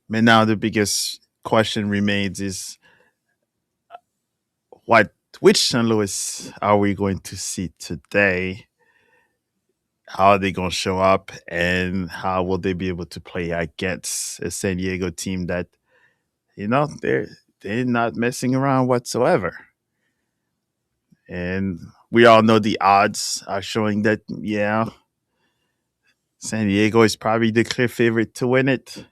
But now the biggest question remains is what which St. Louis are we going to see today? How are they going to show up, and how will they be able to play against a San Diego team that they're not messing around whatsoever? And we all know the odds are showing that San Diego is probably the clear favorite to win it,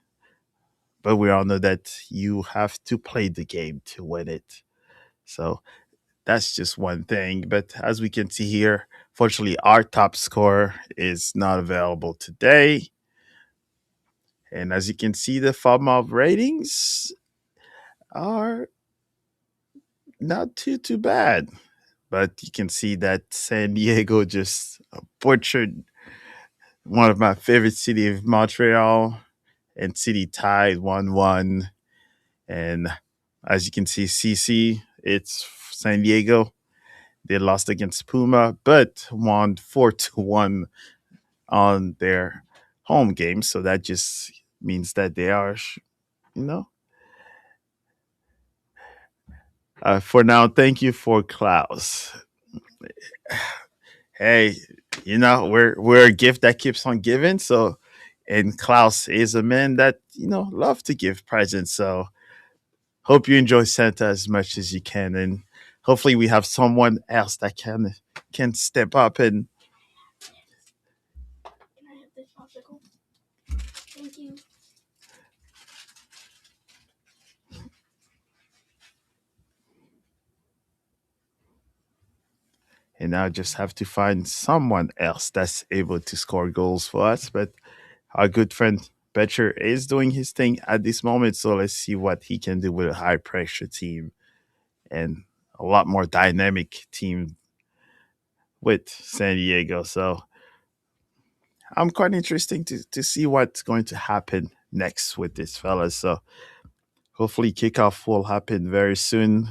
but we all know that you have to play the game to win it. So that's just one thing. But as we can see here, fortunately, our top scorer is not available today. And as you can see, the FOMO ratings are not too bad. But you can see that San Diego just butchered one of my favorite city of Montreal, and City tied 1-1. And as you can see, CC, it's San Diego. They lost against Puma, but won 4-1 on their home game. So that just means that they are, you know. For now, thank you for Klaus. Hey, we're a gift that keeps on giving. So, and Klaus is a man that love to give presents. So hope you enjoy Santa as much as you can, and hopefully we have someone else that can step up and now just have to find someone else that's able to score goals for us. But our good friend Betcher is doing his thing at this moment, so let's see what he can do with a high pressure team and a lot more dynamic team with San Diego. So I'm quite interested to see what's going to happen next with this fellas. So hopefully kickoff will happen very soon.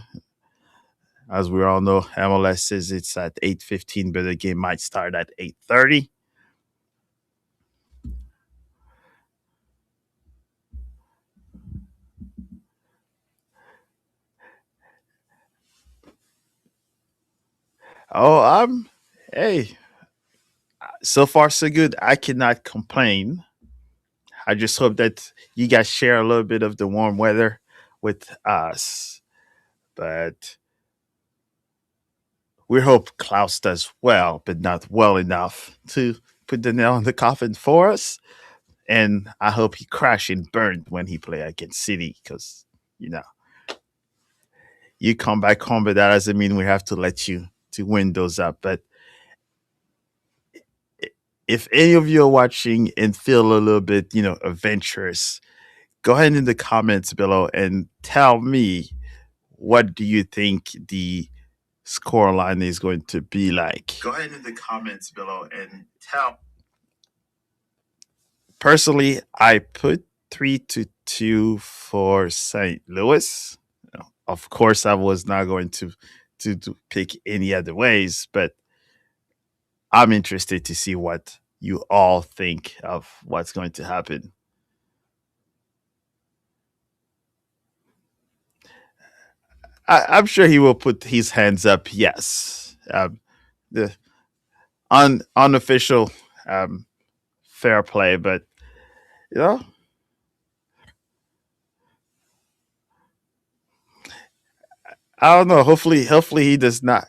As we all know, MLS says it's at 8:15, but the game might start at 8:30. Oh, hey, so far so good. I cannot complain. I just hope that you guys share a little bit of the warm weather with us. But we hope Klaus does well, but not well enough to put the nail in the coffin for us. And I hope he crash and burned when he play against City, because you know you come back home, but that doesn't mean we have to let you to win those up. But if any of you are watching and feel a little bit, adventurous, go ahead in the comments below and tell me, what do you think the score line is going to be like? Go ahead in the comments below and tell. Personally, I put 3-2 for St. Louis. Of course, I was not going to pick any other ways, but I'm interested to see what you all think of what's going to happen. I'm sure he will put his hands up. Yes, the unofficial fair play, but you know, I don't know. Hopefully he does not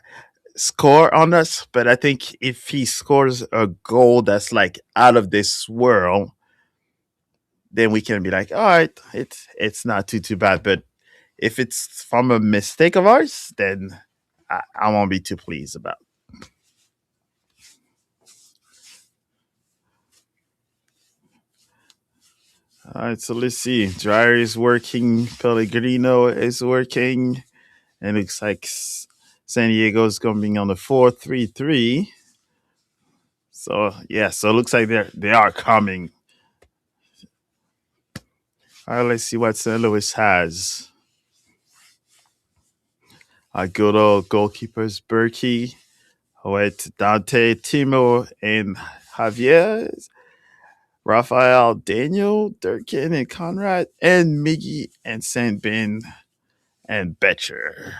score on us. But I think if he scores a goal that's like out of this world, then we can be like, all right, it's not too bad. But if it's from a mistake of ours, then I won't be too pleased about. All right, so let's see. Dryer is working. Pellegrino is working. And it looks like San Diego's coming on the 4-3-3. So yeah, so it looks like they are coming. All right, let's see what St. Louis has. Our good old goalkeepers Berkey, with Dante, Timo, and Javier. Raphael, Daniel, Durkin, and Conrad, and Miggy and Sandbin and Betcher.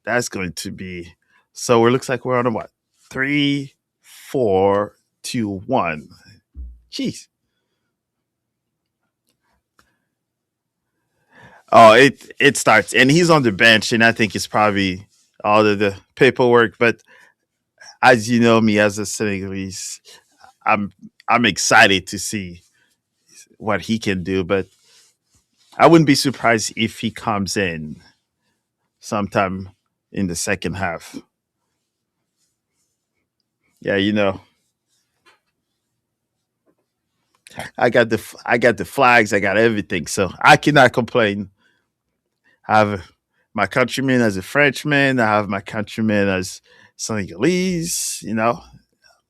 That's going to be so. It looks like we're on a what? 3, 4, 2, 1. Jeez. Oh, it starts, and he's on the bench, and I think it's probably all of the paperwork. But as you know me as a Senegalese, I'm I'm excited to see what he can do. But I wouldn't be surprised if he comes in sometime in the second half. Yeah, I got the flags, I got everything, so I cannot complain. I have my countrymen as a Frenchman. I have my countrymen as Senegalese.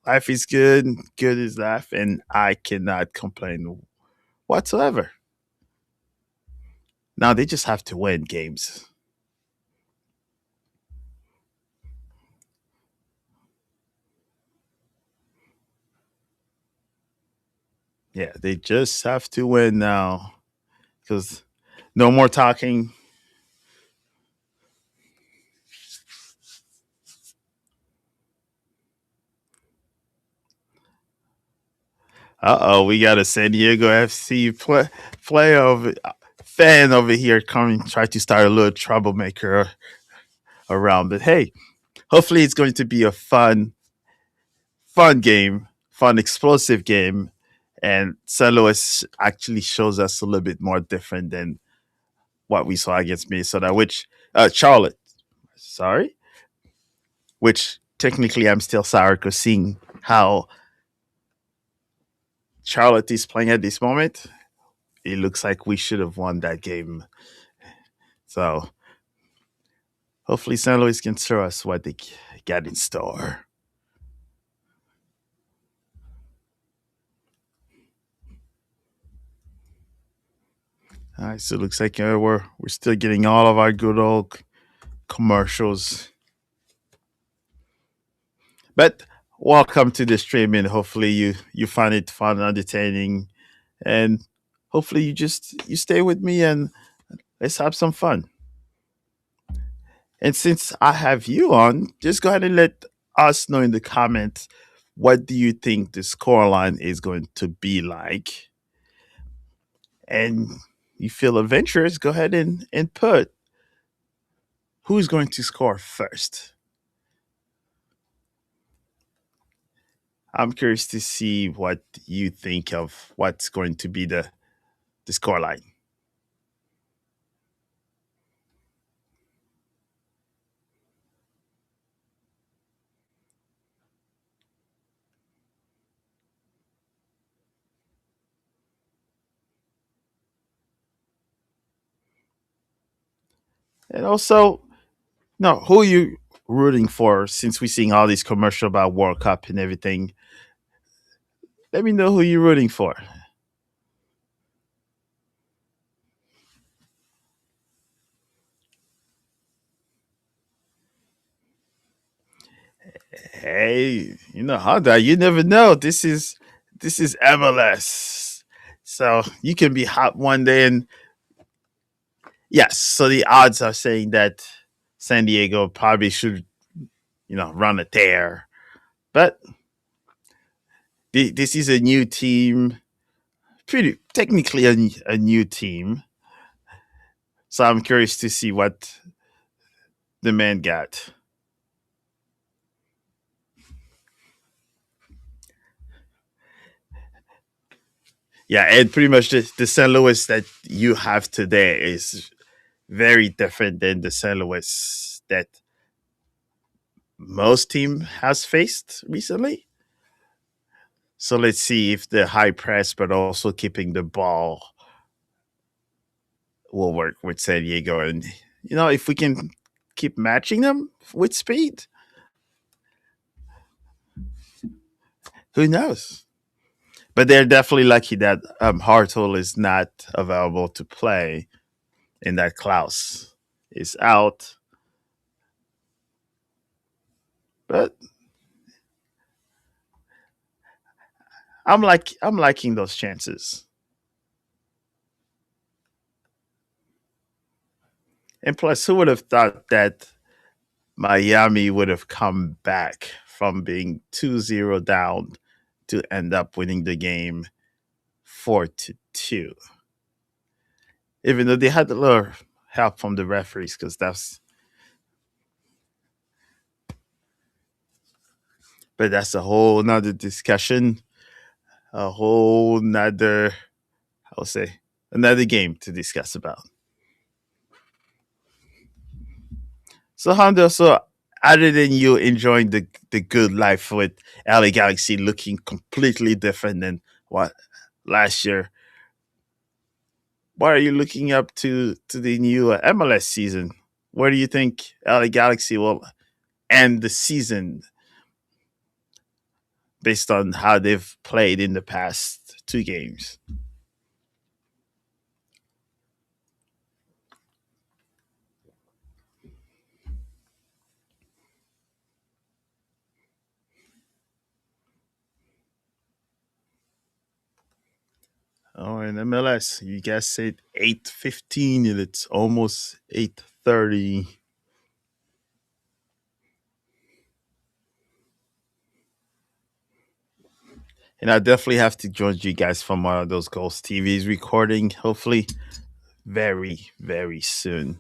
Life is good. Good is life, and I cannot complain whatsoever. Now they just have to win games. Yeah, they just have to win now because no more talking. We got a San Diego FC play over fan over here coming try to start a little troublemaker around. But hey, hopefully it's going to be a fun game, fun explosive game, and St. Louis actually shows us a little bit more different than what we saw against Minnesota, which Charlotte, sorry, which technically I'm still sour because seeing how Charlotte is playing at this moment, it looks like we should have won that game. So hopefully St. Louis can show us what they got in store. All right, so it looks like we're still getting all of our good old commercials. But welcome to the stream, and hopefully you find it fun, entertaining, and hopefully you stay with me and let's have some fun. And since I have you on, just go ahead and let us know in the comments what do you think the scoreline is going to be like. And you feel adventurous, go ahead and put who's going to score first. I'm curious to see what you think of what's going to be the scoreline. And also, no, who are you rooting for since we're seeing all these commercial about World Cup and everything? Let me know who you're rooting for. Hey, Honda, you never know. This is MLS. So you can be hot one day and yes, so the odds are saying that San Diego probably should, run a tear. But this is a new team, pretty technically a new team. So I'm curious to see what the man got. Yeah, and pretty much the St. Louis that you have today is very different than the St. Louis that most team has faced recently. So let's see if the high press, but also keeping the ball, will work with San Diego. And if we can keep matching them with speed, who knows? But they're definitely lucky that Hartle is not available to play, and that Klaus is out. But I'm liking those chances. And plus, who would have thought that Miami would have come back from being 2-0 down to end up winning the game 4-2? Even though they had a little help from the referees, because that's a whole nother discussion, a whole nother, I'll say, another game to discuss about. So, Honda, so other than you enjoying the good life with LA Galaxy looking completely different than what last year, what are you looking up to the new MLS season? Where do you think LA Galaxy will end the season based on how they've played in the past two games? Oh, in MLS, you guys said 8:15, and it's almost 8:30. And I definitely have to join you guys from one of those Ghost TVs recording, hopefully very, very soon.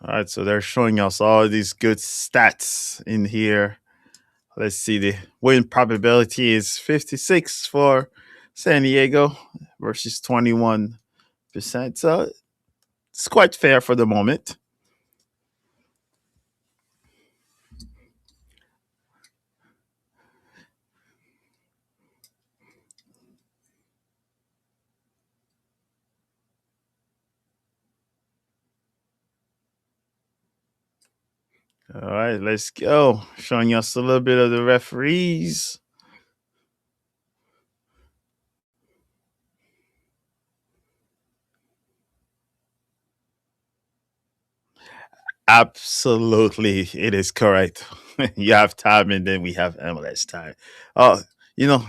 All right, so they're showing us all these good stats in here. Let's see, the win probability is 56 for San Diego versus 21%. So it's quite fair for the moment. All right, let's go. Showing us a little bit of the referees. Absolutely, it is correct. You have time, and then we have MLS time. Oh,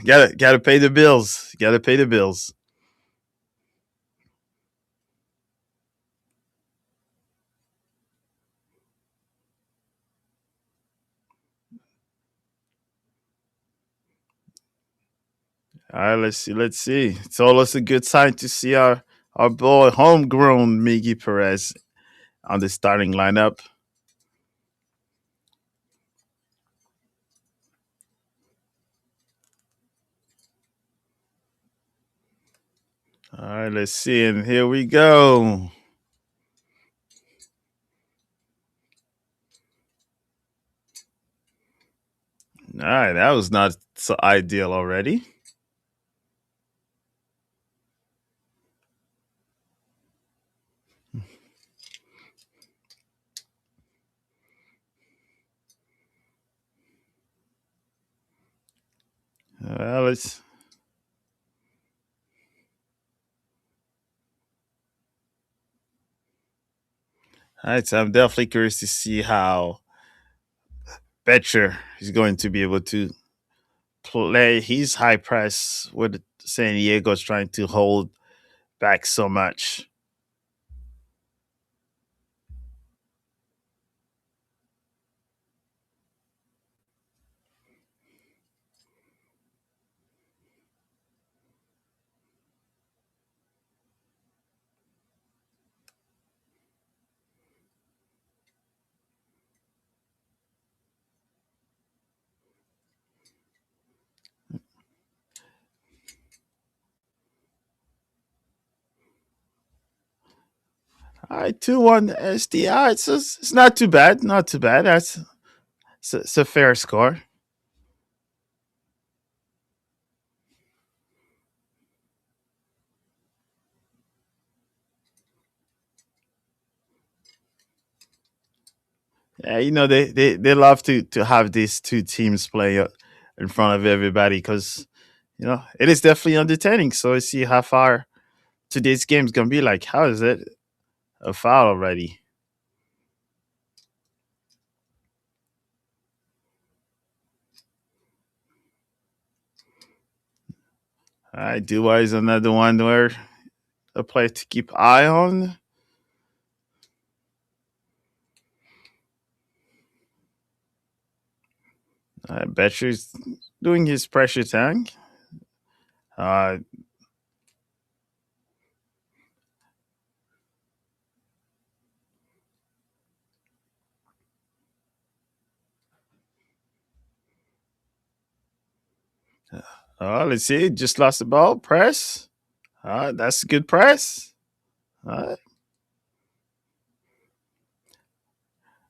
gotta pay the bills. Gotta pay the bills. All right, let's see. Let's see. It's always a good sign to see our boy, homegrown Miggy Perez, on the starting lineup. All right, let's see. And here we go. All right, that was not so ideal already. Let's. All right, so I'm definitely curious to see how Betcher is going to be able to play his high press with San Diego's trying to hold back so much. All right, 2-1 SDI. It's not too bad. Not too bad. It's a fair score. Yeah, they love to have these two teams play in front of everybody because it is definitely entertaining. So I see how far today's game is gonna be like. How is it a foul already? All right, Dubai is another one where a player to keep eye on. Betcher's doing his pressure tank. Uh, let's see. Just lost the ball. Press. That's a good press. Uh,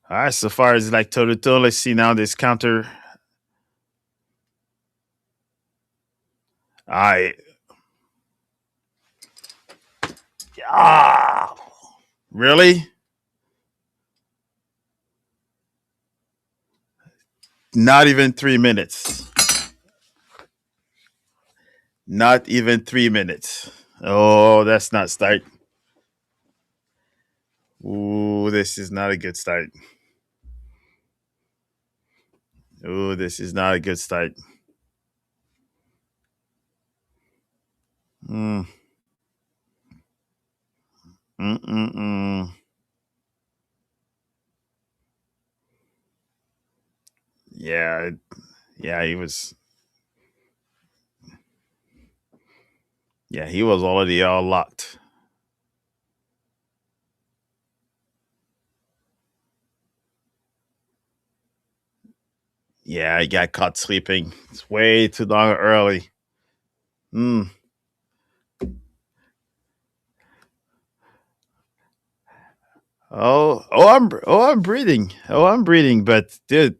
all right. So far as like toe to toe, let's see now this counter. I ah really not even 3 minutes. Not even 3 minutes. Oh, that's not start. Ooh, this is not a good start. Ooh, this is not a good start. Mm, mm. Yeah, yeah, he was. Yeah, he was already all locked. Yeah, he got caught sleeping. It's way too long early. Mm. I'm breathing. Oh, I'm breathing. But dude,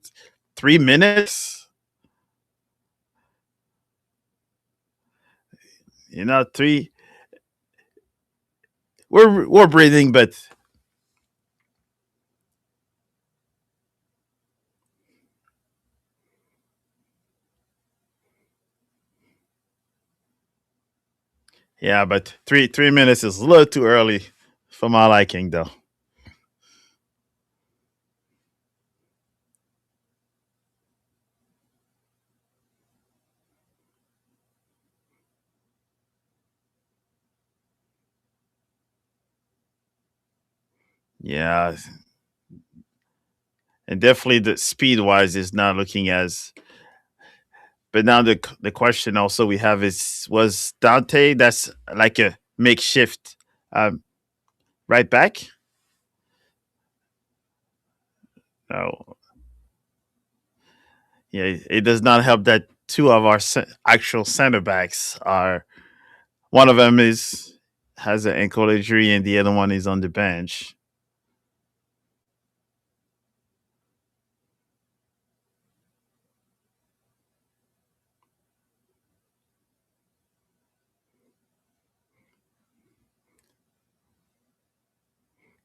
3 minutes. You know, three. We're breathing, but yeah, but 3 minutes is a little too early for my liking, though. Yeah, and definitely the speed wise is not looking as. But now the question also we have is was Dante that's like a makeshift um, right back? No, yeah, it does not help that two of our actual center backs are one of them is has an ankle injury and the other one is on the bench.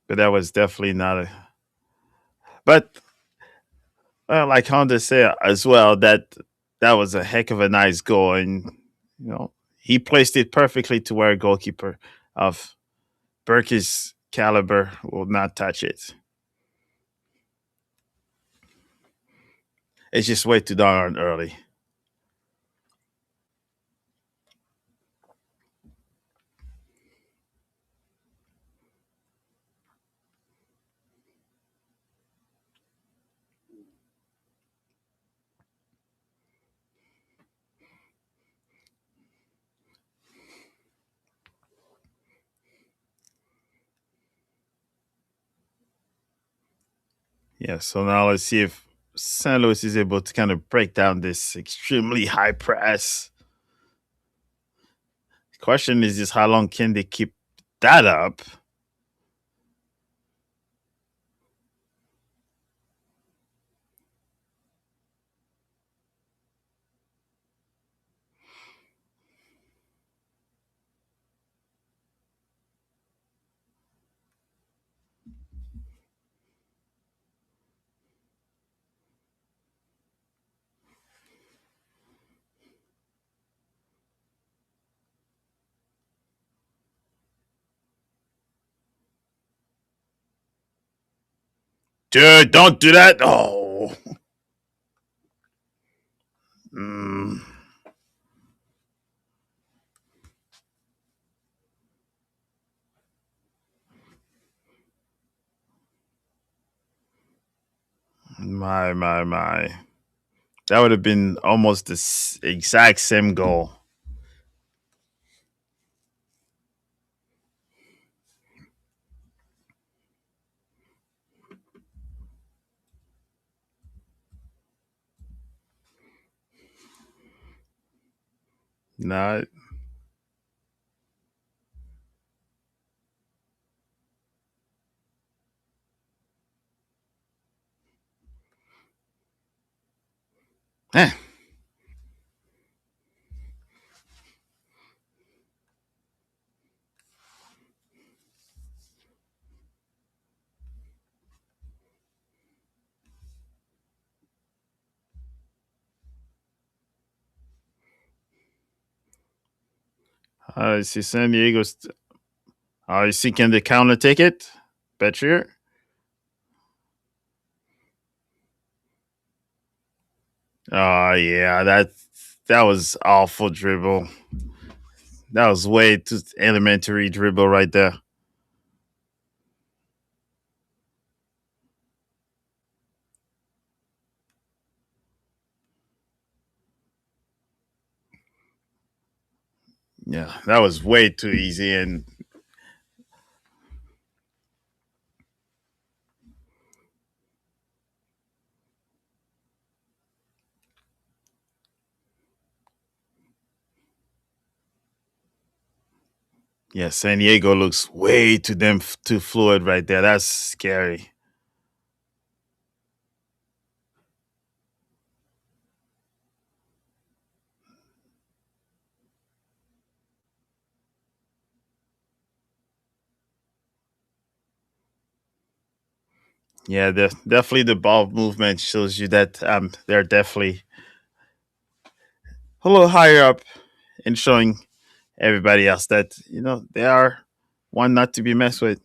But that was definitely not a. But like Honda said as well, that was a heck of a nice goal, and he placed it perfectly to where a goalkeeper of Berkey's caliber will not touch it. It's just way too darn early. Yeah, so now let's see if St. Louis is able to kind of break down this extremely high press. The question is just how long can they keep that up? Dude, don't do that. Oh. Mm. My. That would have been almost the exact same goal. Not. Eh. I see San Diego's. I see. Can the counter take it? Betcher. Oh yeah, that was awful dribble. That was way too elementary dribble right there. Yeah, that was way too easy. And yeah, San Diego looks way too damn too fluid right there. That's scary. Yeah, definitely the ball movement shows you that they're definitely a little higher up and showing everybody else that they are one not to be messed with.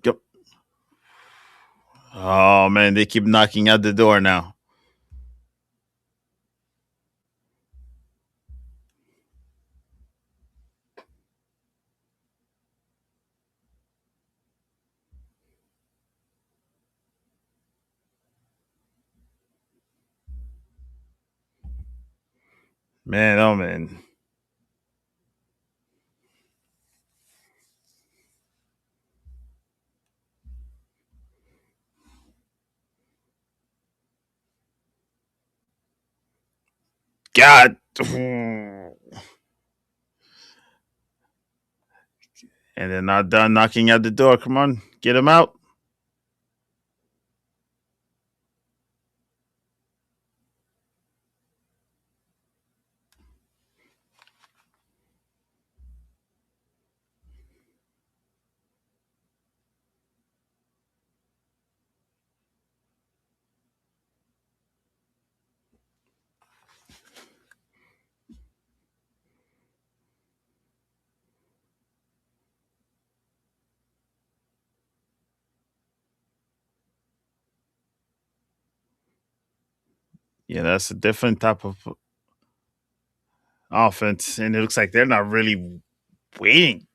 Yep. Oh man, they keep knocking at the door now. Man, oh man. God. And they're not done knocking at the door. Come on, get them out. Yeah, that's a different type of offense, and it looks like they're not really waiting.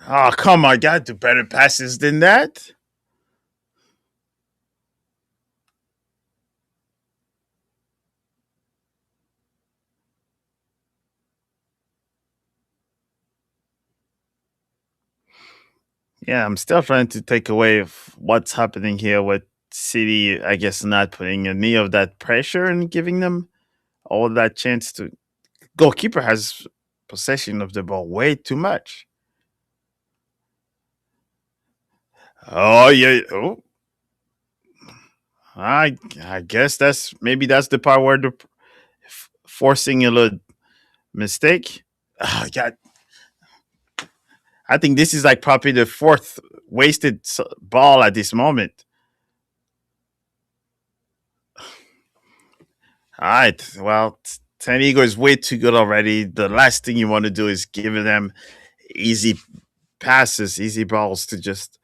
Oh, come on, got to do better passes than that. Yeah, I'm still trying to take away what's happening here with City, I guess, not putting any of that pressure and giving them all that chance to. Goalkeeper has possession of the ball way too much. Oh yeah. Oh, I guess that's the part where the forcing a little mistake. Oh, God, I think this is like probably the fourth wasted ball at this moment. All right. Well, San Diego is way too good already. The last thing you want to do is give them easy passes, easy balls to just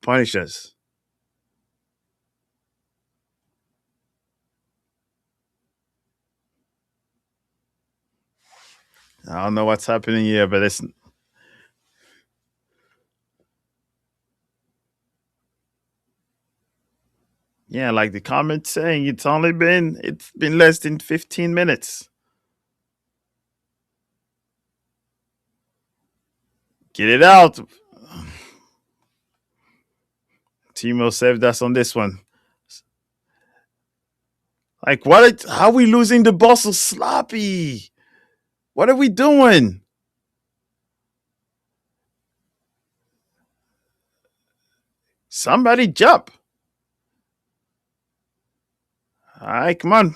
punish us. I don't know what's happening here, but it's yeah, like the comment saying it's been less than 15 minutes. Get it out. Timo saved us on this one. Like what how are we losing the ball so sloppy? What are we doing? Somebody jump. All right, come on.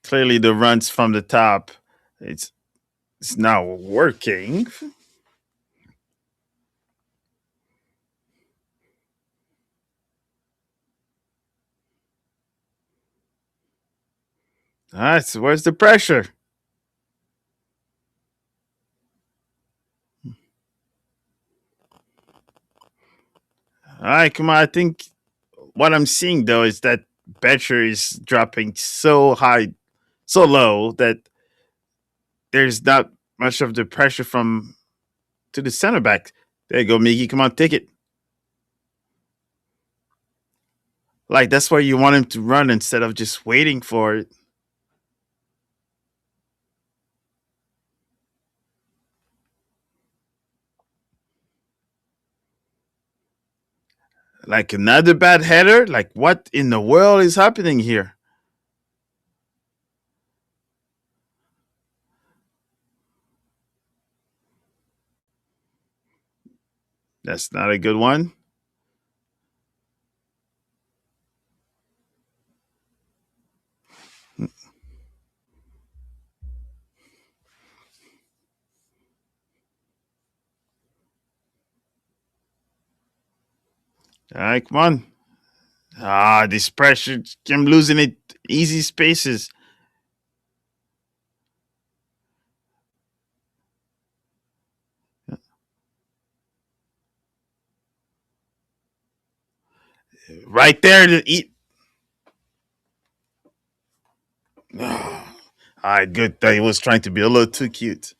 Clearly the runs from the top. It's it's now working. All right, so where's the pressure? All right, come on. I think what I'm seeing though is that Betcher is dropping so high, so low that there's not much of the pressure from to the center back. There you go, Miggy. Come on, take it. Like that's where you want him to run instead of just waiting for it. Like another bad header. Like what in the world is happening here? That's not a good one. All right, come on. Ah, this pressure. I'm losing it. Easy spaces. Right there to eat. Ah, all right, good. He was trying to be a little too cute.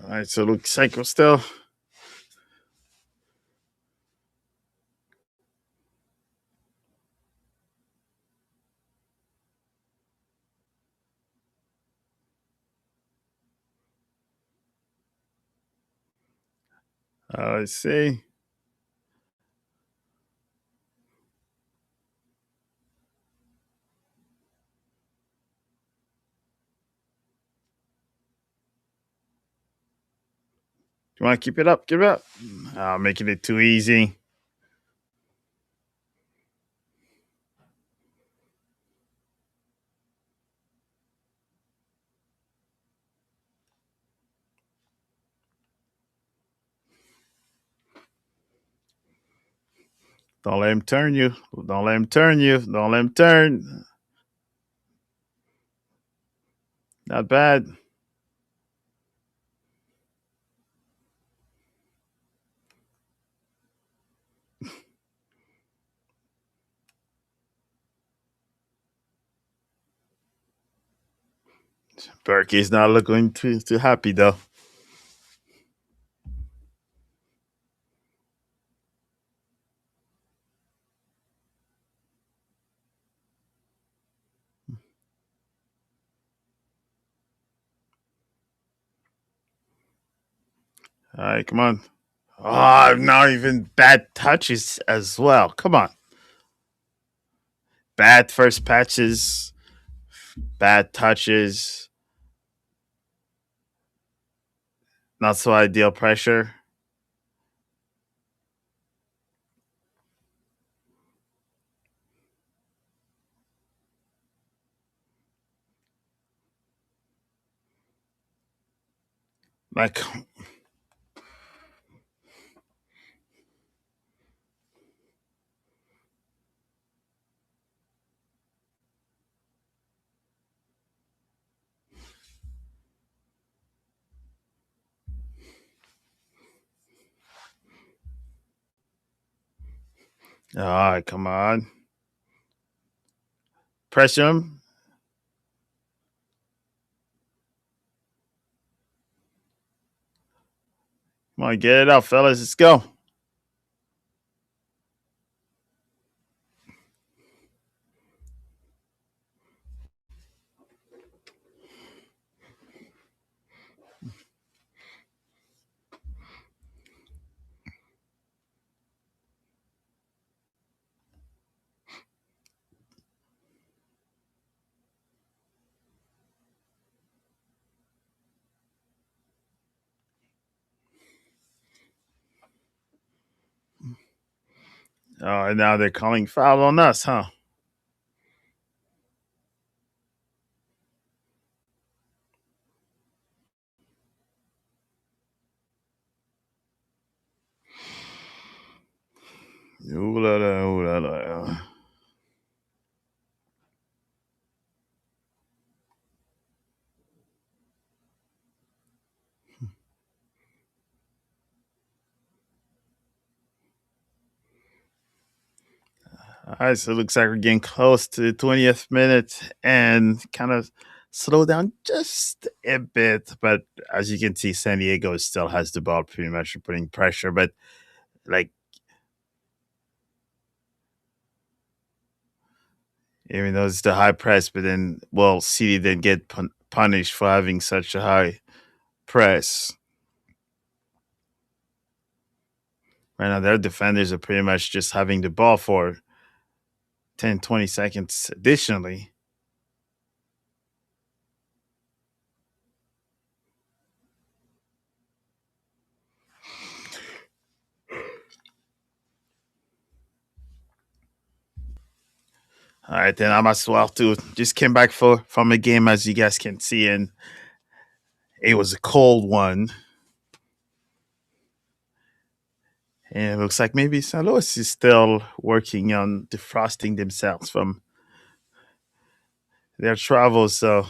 All right, so looks like we're still. Let's see. You want to keep it up? Keep it up. Making it too easy. Don't let him turn you. Don't let him turn you. Don't let him turn. Not bad. Berkey's not looking too happy though. All right, come on. Oh, not even bad touches as well. Come on. Bad first patches, bad touches, not so ideal pressure. Like, all right, come on. Pressure him. Come on, get it out, fellas. Let's go. Oh, and now they're calling foul on us, huh? Ooh la la, ooh la la. All right, so it looks like we're getting close to the 20th minute and kind of slow down just a bit. But as you can see, San Diego still has the ball pretty much putting pressure. But like, even though it's the high press, but then, well, City didn't get punished for having such a high press. Right now, their defenders are pretty much just having the ball for 10, 20 seconds additionally. All right, then I might as well too. Just came back from a game, as you guys can see, and it was a cold one. And it looks like maybe St. Louis is still working on defrosting themselves from their travels. So,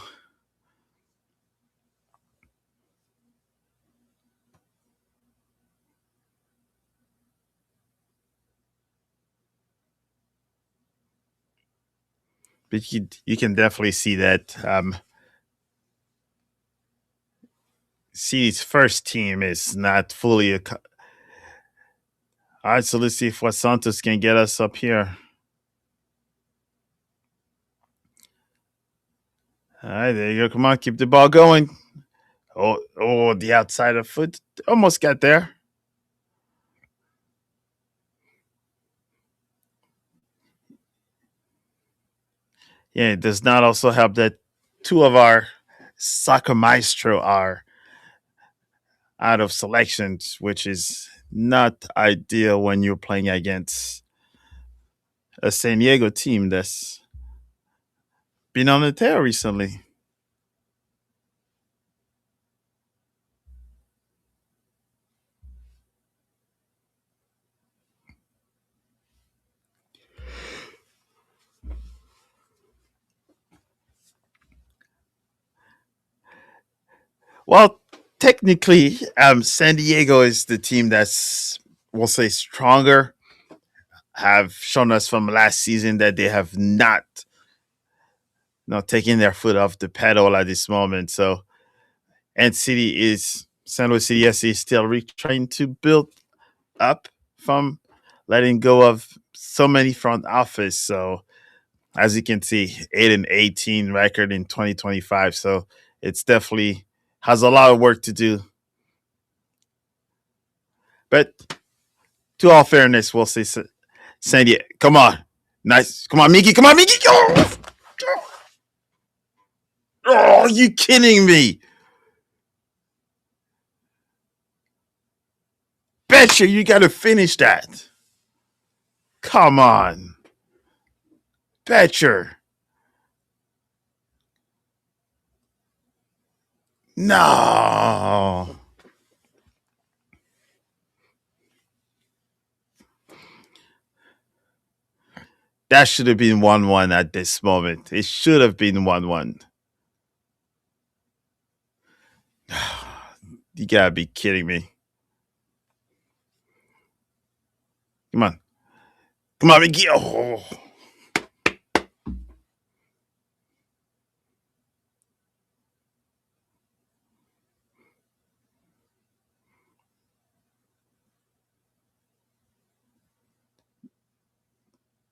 but you can definitely see that City's first team is not fully. All right, so let's see if what Santos can get us up here. All right, there you go. Come on, keep the ball going. Oh, the outside of foot almost got there. Yeah, it does not also help that two of our soccer maestro are out of selections, which is not ideal when you're playing against a San Diego team that's been on the tail recently. Well, technically, San Diego is the team that's, we'll say, stronger. Have shown us from last season that they have not taken their foot off the pedal at this moment. So, and City is San Luis City SC is still trying to build up from letting go of so many front office. So, as you can see, 8-18 record in 2025. So it's definitely has a lot of work to do. But to all fairness, we'll say San Diego. Come on. Nice. Come on, Miki. Come on, Miki. Oh, oh, you kidding me? Betcha you got to finish that. Come on. Betcha. No. That should have been 1-1 at this moment. It should have been 1-1. You gotta be kidding me. Come on. Come on, Miki. Oh.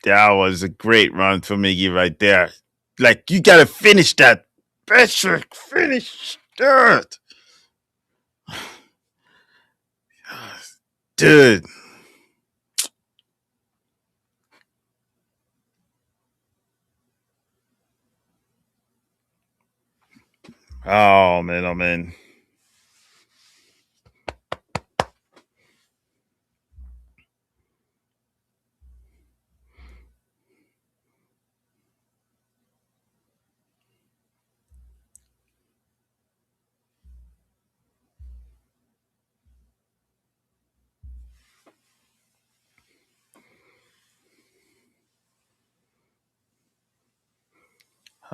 That was a great run for Miggy right there. Like, you gotta finish that. Betcha. Finish that. Dude. Oh, man. Oh, man.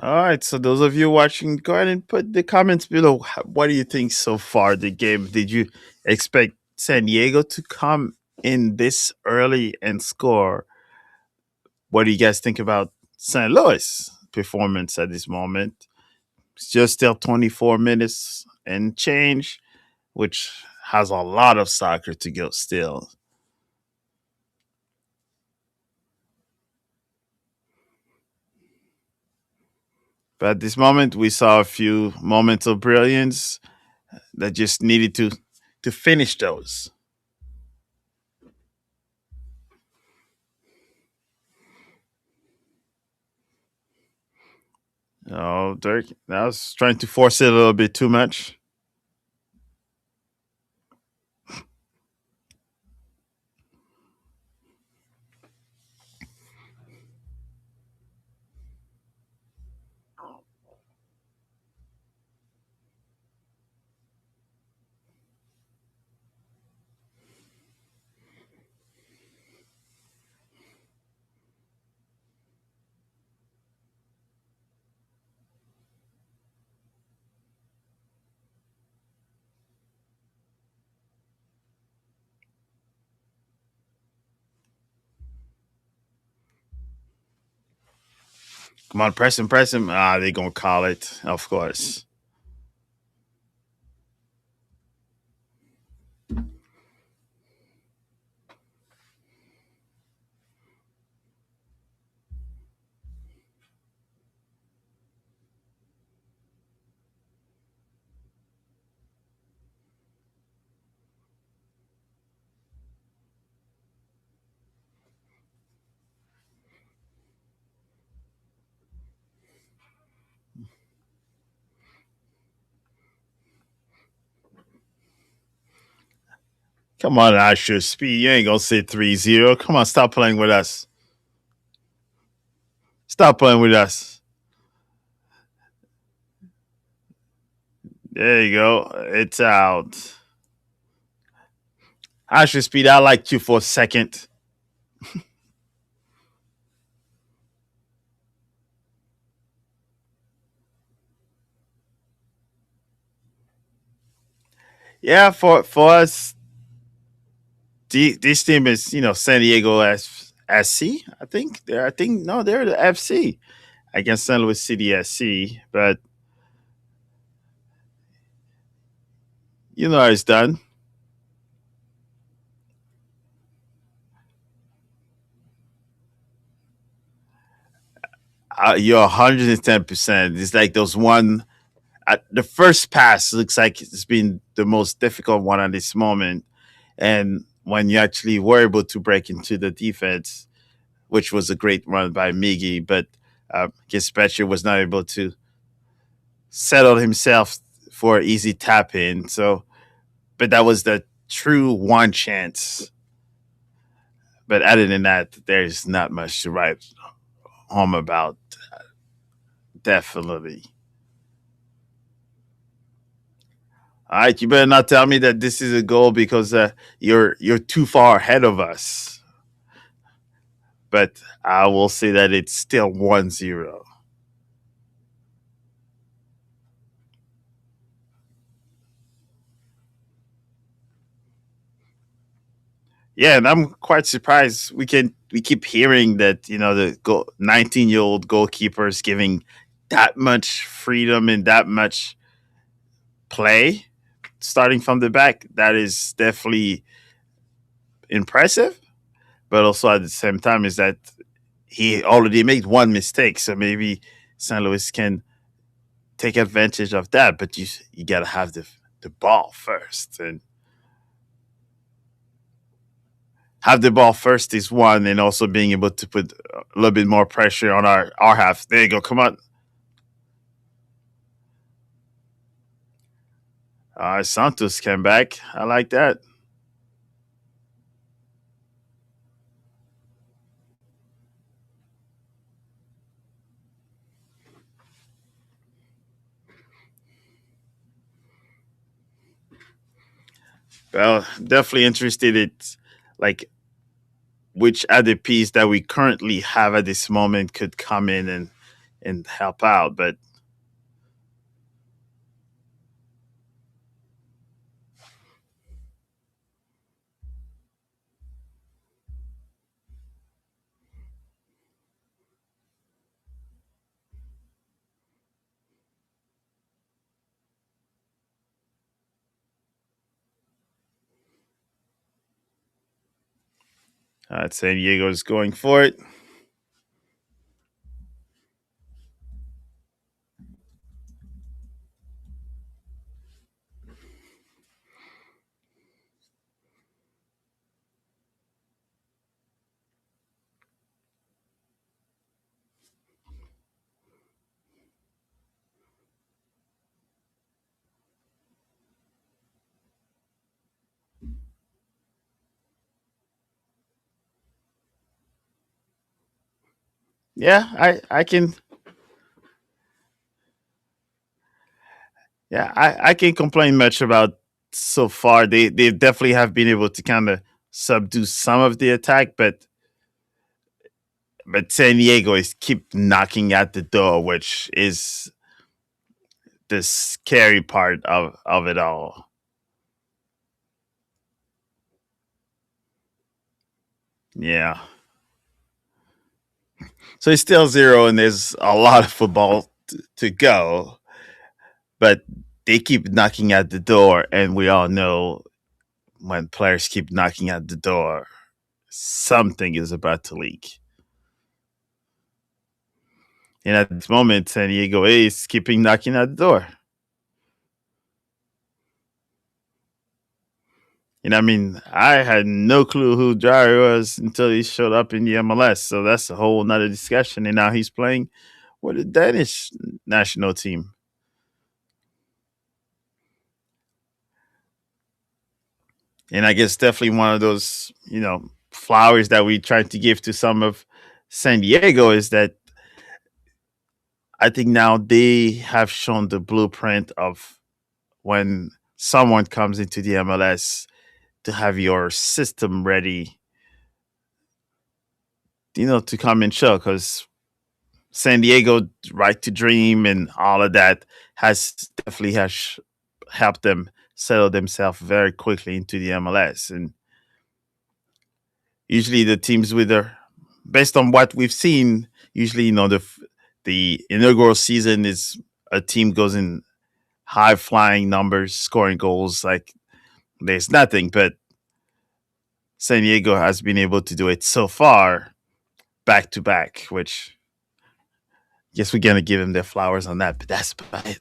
All right, so those of you watching, go ahead and put the comments below. What do you think so far the game? Did you expect San Diego to come in this early and score? What do you guys think about St. Louis' performance at this moment? It's just still 24 minutes and change, which has a lot of soccer to go still. But at this moment, we saw a few moments of brilliance that just needed to finish those. Oh, Dirk, I was trying to force it a little bit too much. Come on, press him, press him. Ah, they're gonna call it, of course. Come on, Asher Speed. You ain't gonna say 3-0. Come on, stop playing with us. Stop playing with us. There you go. It's out. Asher Speed, I liked you for a second. Yeah, for us, this team is San Diego SC. They're the FC against San Luis City SC, but you know how it's done. You're 110%. It's like those one. The first pass looks like it's been the most difficult one at this moment, and when you actually were able to break into the defense, which was a great run by Miggy, but Gispecher was not able to settle himself for easy tap in. So, but that was the true one chance. But other than that, there's not much to write home about. Definitely. All right, you better not tell me that this is a goal because you're too far ahead of us. But I will say that it's still 1-0. Yeah, and I'm quite surprised. We keep hearing that the 19-year-old goalkeepers giving that much freedom and that much play starting from the back. That is definitely impressive, but also at the same time is that he already made one mistake, so maybe St. Louis can take advantage of that. But you gotta have the ball first, and have the ball first is one, and also being able to put a little bit more pressure on our half. There you go. Come on. Santos came back. I like that. Well, definitely interested in like which other piece that we currently have at this moment could come in and help out. But San Diego is going for it. Yeah, I can. Yeah, I can't complain much about so far. They definitely have been able to kind of subdue some of the attack, but San Diego is keep knocking at the door, which is the scary part of it all. Yeah. So it's still 0, and there's a lot of football to go, but they keep knocking at the door, and we all know when players keep knocking at the door, something is about to leak. And at this moment, San Diego is keeping knocking at the door. And I mean, I had no clue who Jari was until he showed up in the MLS. So that's a whole nother discussion. And now he's playing with the Danish national team. And I guess definitely one of those, flowers that we tried to give to some of San Diego is that I think now they have shown the blueprint of when someone comes into the MLS to have your system ready, to come and show. Because San Diego Right to Dream and all of that has definitely has helped them settle themselves very quickly into the MLS. And usually the teams with their, based on what we've seen, usually the inaugural season is a team goes in high flying numbers, scoring goals like there's nothing. But San Diego has been able to do it so far, back to back, which guess we're gonna give them their flowers on that. But that's about it.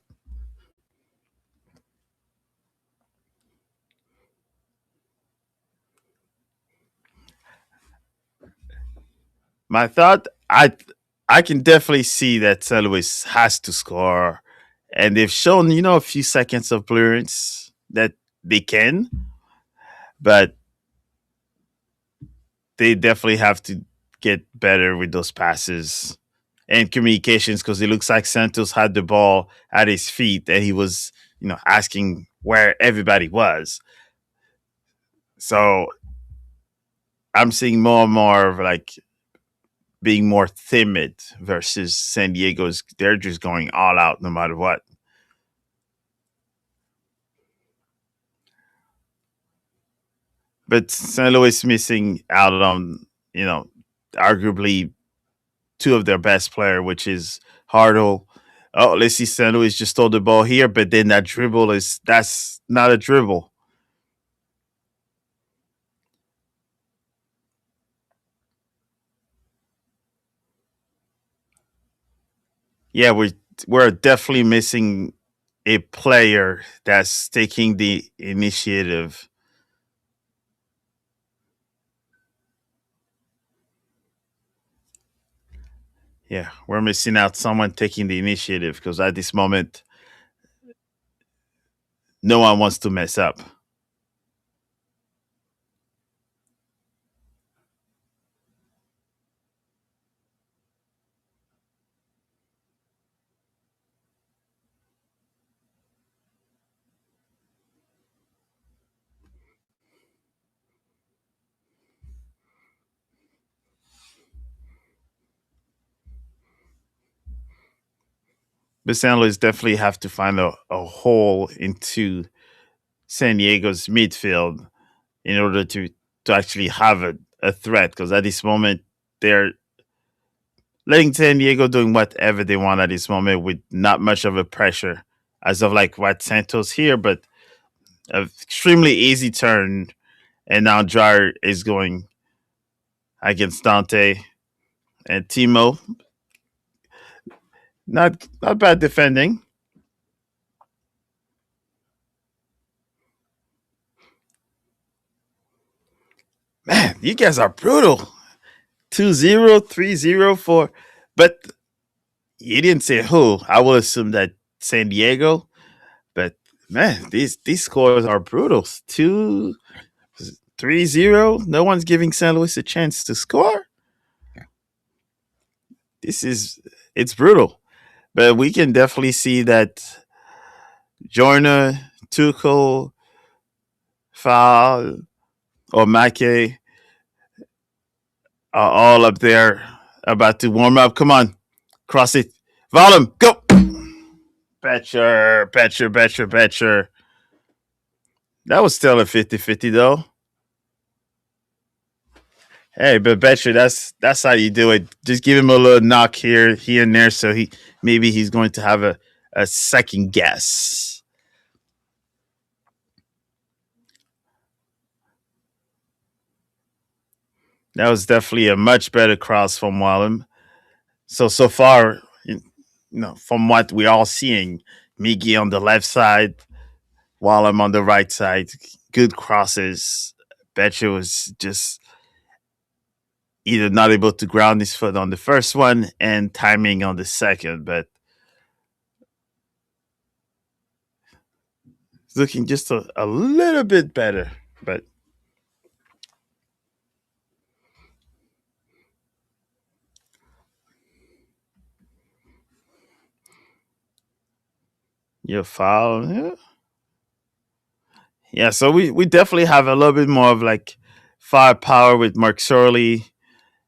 My thought, I can definitely see that St. Louis has to score, and they've shown a few seconds of clearance that they can, but they definitely have to get better with those passes and communications because it looks like Santos had the ball at his feet and he was asking where everybody was. So I'm seeing more and more of like being more timid versus San Diego's. They're just going all out no matter what. But St. Louis missing out on, you know, arguably two of their best player, which is Hartle. Oh, let's see, St. Louis just stole the ball here, but then that dribble that's not a dribble. Yeah, we're definitely missing a player that's taking the initiative. Yeah, we're missing out someone taking the initiative because at this moment, no one wants to mess up. But San Luis definitely have to find a hole into San Diego's midfield in order to actually have a threat. Because at this moment, they're letting San Diego doing whatever they want at this moment with not much of a pressure as of like what Santos here, but an extremely easy turn. And now Jar is going against Dante and Timo. Not bad defending. Man, you guys are brutal. 2-0, 3-0 for, but you didn't say who. I will assume that San Diego, but man, these scores are brutal. 2-3-0. No one's giving San Luis a chance to score. This is it's brutal. But we can definitely see that Joyner, Tuchel, Fall, or Make are all up there about to warm up. Come on, cross it. Volume, go. Betcher. That was still a 50-50 though. Hey, but Betcher, that's how you do it. Just give him a little knock here and there, so maybe he's going to have a second guess. That was definitely a much better cross from Wallem. So far, from what we're all seeing, Miggy on the left side, Wallem on the right side, good crosses. Betcher was just either not able to ground his foot on the first one and timing on the second, but it's looking just a little bit better. But your foul, yeah. So we definitely have a little bit more of like firepower with Mark Sorley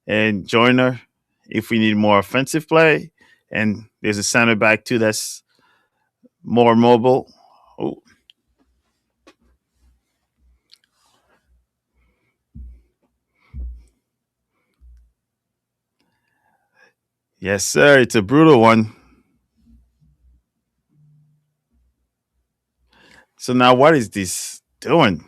and Joyner if we need more offensive play. And there's a center back too that's more mobile. Oh, yes, sir. It's a brutal one. So now what is this doing?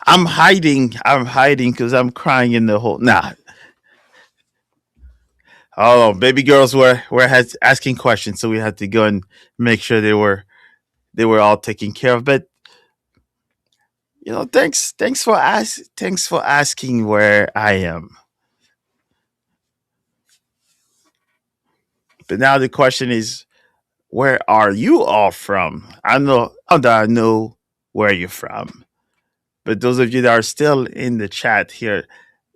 I'm hiding. I'm hiding because I'm crying in the hole. Nah. Oh, baby girls were has asking questions, so we had to go and make sure they were all taken care of. But thanks for asking where I am. But now the question is, where are you all from? I know where you're from. But those of you that are still in the chat here,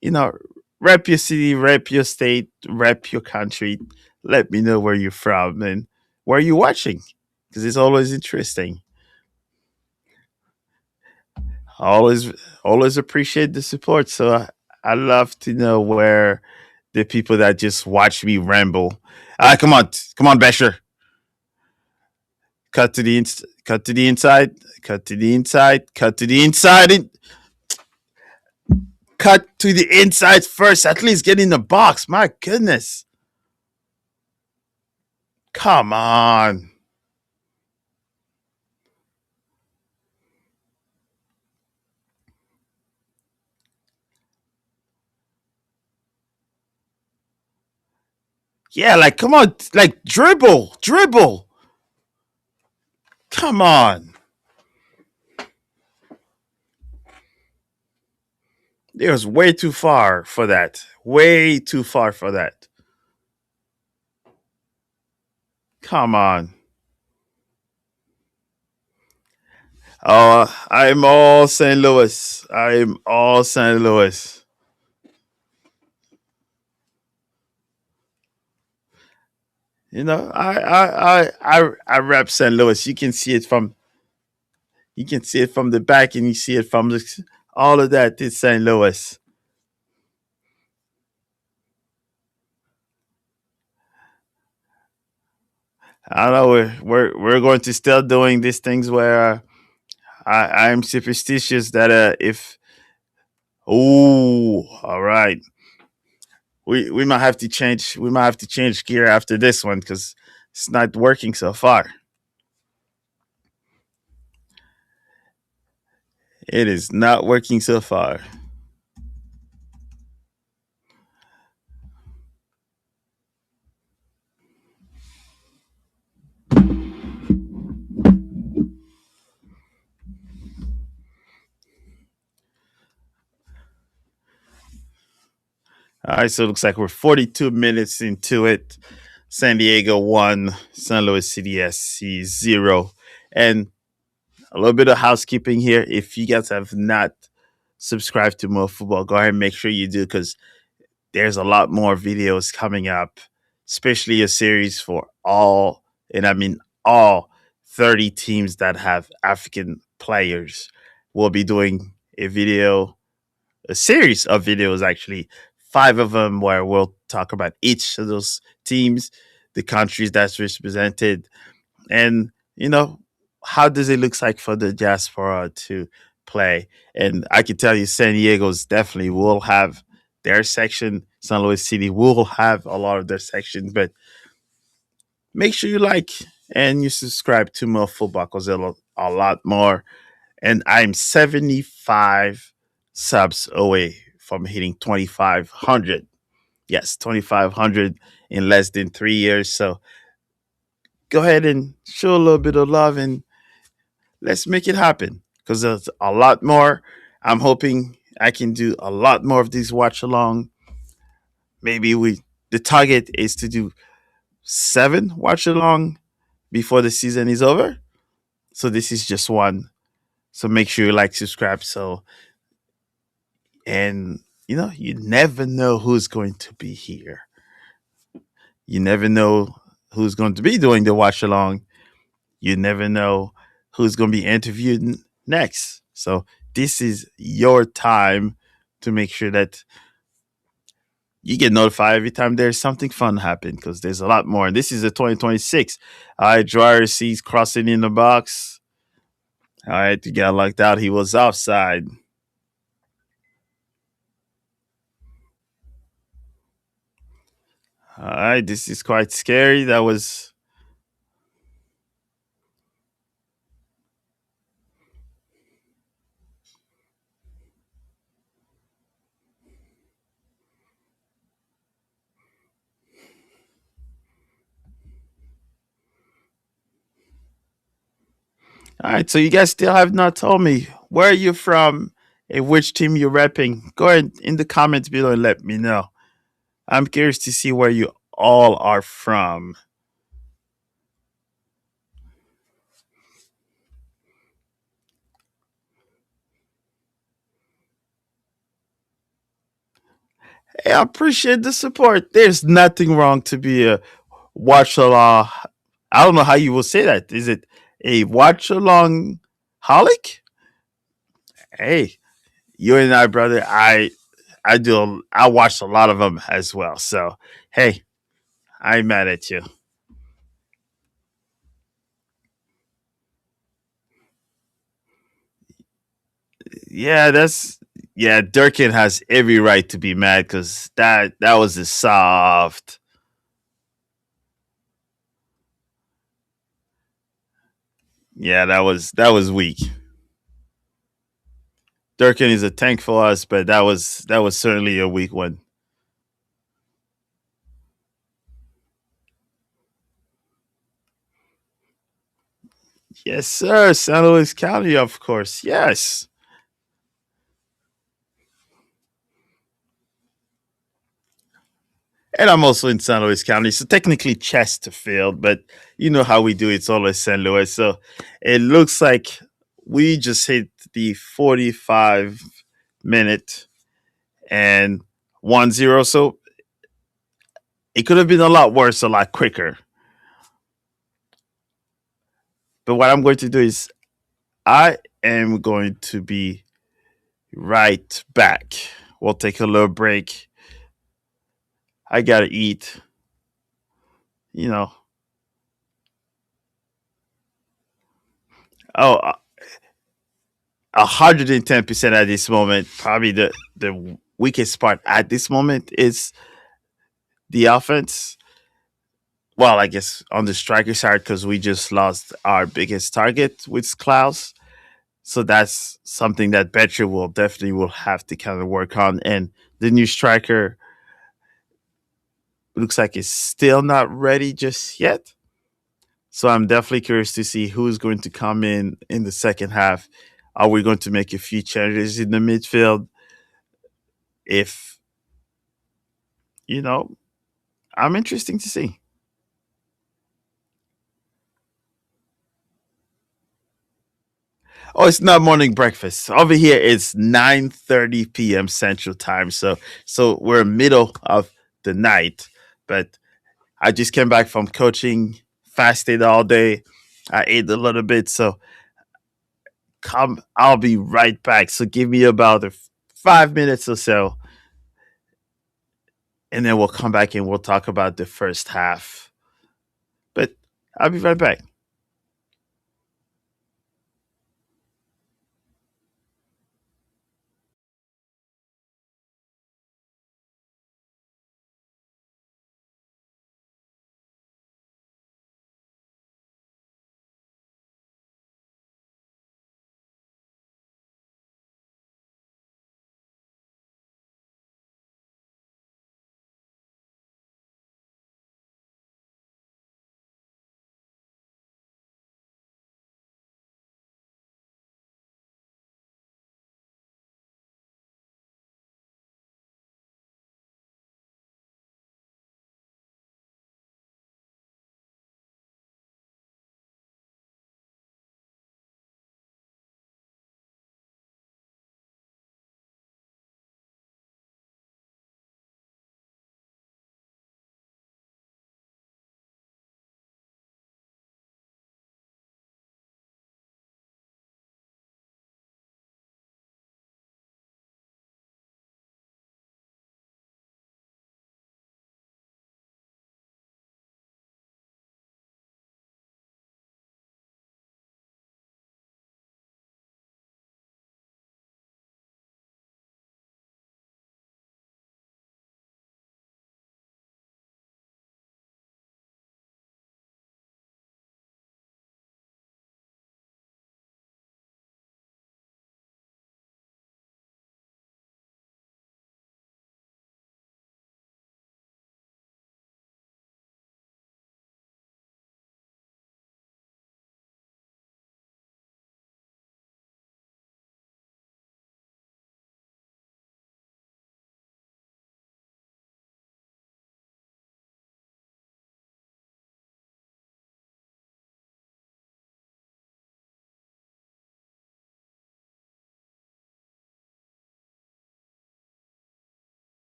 you know, rep your city, rep your state, rep your country. Let me know where you're from and where you're watching, because it's always interesting. I always appreciate the support. So I love to know where the people that just watch me ramble. Come on, Besher. Cut to the inside, cut to the inside, cut to the inside, and cut to the inside first. At least get in the box. My goodness. Come on. Yeah, like come on, like dribble. Come on. It was way too far for that. Way too far for that. Come on. Oh, I'm all St. Louis. I'm all St. Louis. I rep St. Louis. You can see it from the back, and you see it from all of that. It's St. Louis. I don't know. We're going to still doing these things where I'm superstitious that if oh, all right, we might have to change. We might have to change gear after this one because it's not working so far. It is not working so far. All right, so it looks like we're 42 minutes into it. San Diego 1, San Luis City SC 0. And a little bit of housekeeping here. If you guys have not subscribed to MoFutbol, go ahead and make sure you do, because there's a lot more videos coming up, especially a series for all, and I mean all 30 teams that have African players. We'll be doing a series of videos, actually, five of them, where we'll talk about each of those teams, the countries that's represented, and how does it look like for the diaspora to play. And I can tell you, San Diego's definitely will have their section. San Luis City will have a lot of their sections, but make sure you like and you subscribe to more football, because there's a lot more. And I'm 75 subs away from hitting 2,500. Yes, 2,500 in less than 3 years. So go ahead and show a little bit of love, and let's make it happen, because there's a lot more. I'm hoping I can do a lot more of these watch along. Maybe the target is to do 7 watch along before the season is over. So this is just one. So make sure you like, subscribe. And you never know who's going to be here. You never know who's going to be doing the watch along. You never know who's going to be interviewed next. So this is your time to make sure that you get notified every time there's something fun happen, because there's a lot more. And this is the 2026. All right, Dryer sees crossing in the box. All right, you got locked out. He was offside. All right, this is quite scary. That was All right, so you guys still have not told me where are you from and which team you're repping. Go ahead in the comments below and let me know. I'm curious to see where you all are from. Hey, I appreciate the support. There's nothing wrong to be a watch along. I don't know how you will say that. Is it a watch along holic? Hey, you and I, brother. I do. I watched a lot of them as well. So hey, I'm mad at you. Yeah, Durkin has every right to be mad because that was a soft. Yeah, that was weak. Durkin is a tank for us, but that was certainly a weak one. Yes, sir. St. Louis County, of course. Yes. And I'm also in St. Louis County, so technically Chesterfield, but you know how we do it. It's always St. Louis. So it looks like we just hit the 45 minute and 1-0. So it could have been a lot worse, a lot quicker. But what I'm going to do is I am going to be right back. We'll take a little break. I got to eat, you know. Oh, 110% at this moment. Probably the weakest part at this moment is the offense. Well, I guess on the striker side because we just lost our biggest target with Klaus. So that's something that Betcher will have to kind of work on. And the new striker looks like it's still not ready just yet. So I'm definitely curious to see who's going to come in the second half. Are we going to make a few changes in the midfield? If you know, I'm interesting to see. Oh, it's not morning breakfast. Over here it's 9:30 p.m. Central Time. So we're middle of the night. But I just came back from coaching, fasted all day. I ate a little bit, so come I'll be right back. So give me about 5 minutes or so, and then we'll come back and we'll talk about the first half. But I'll be right back.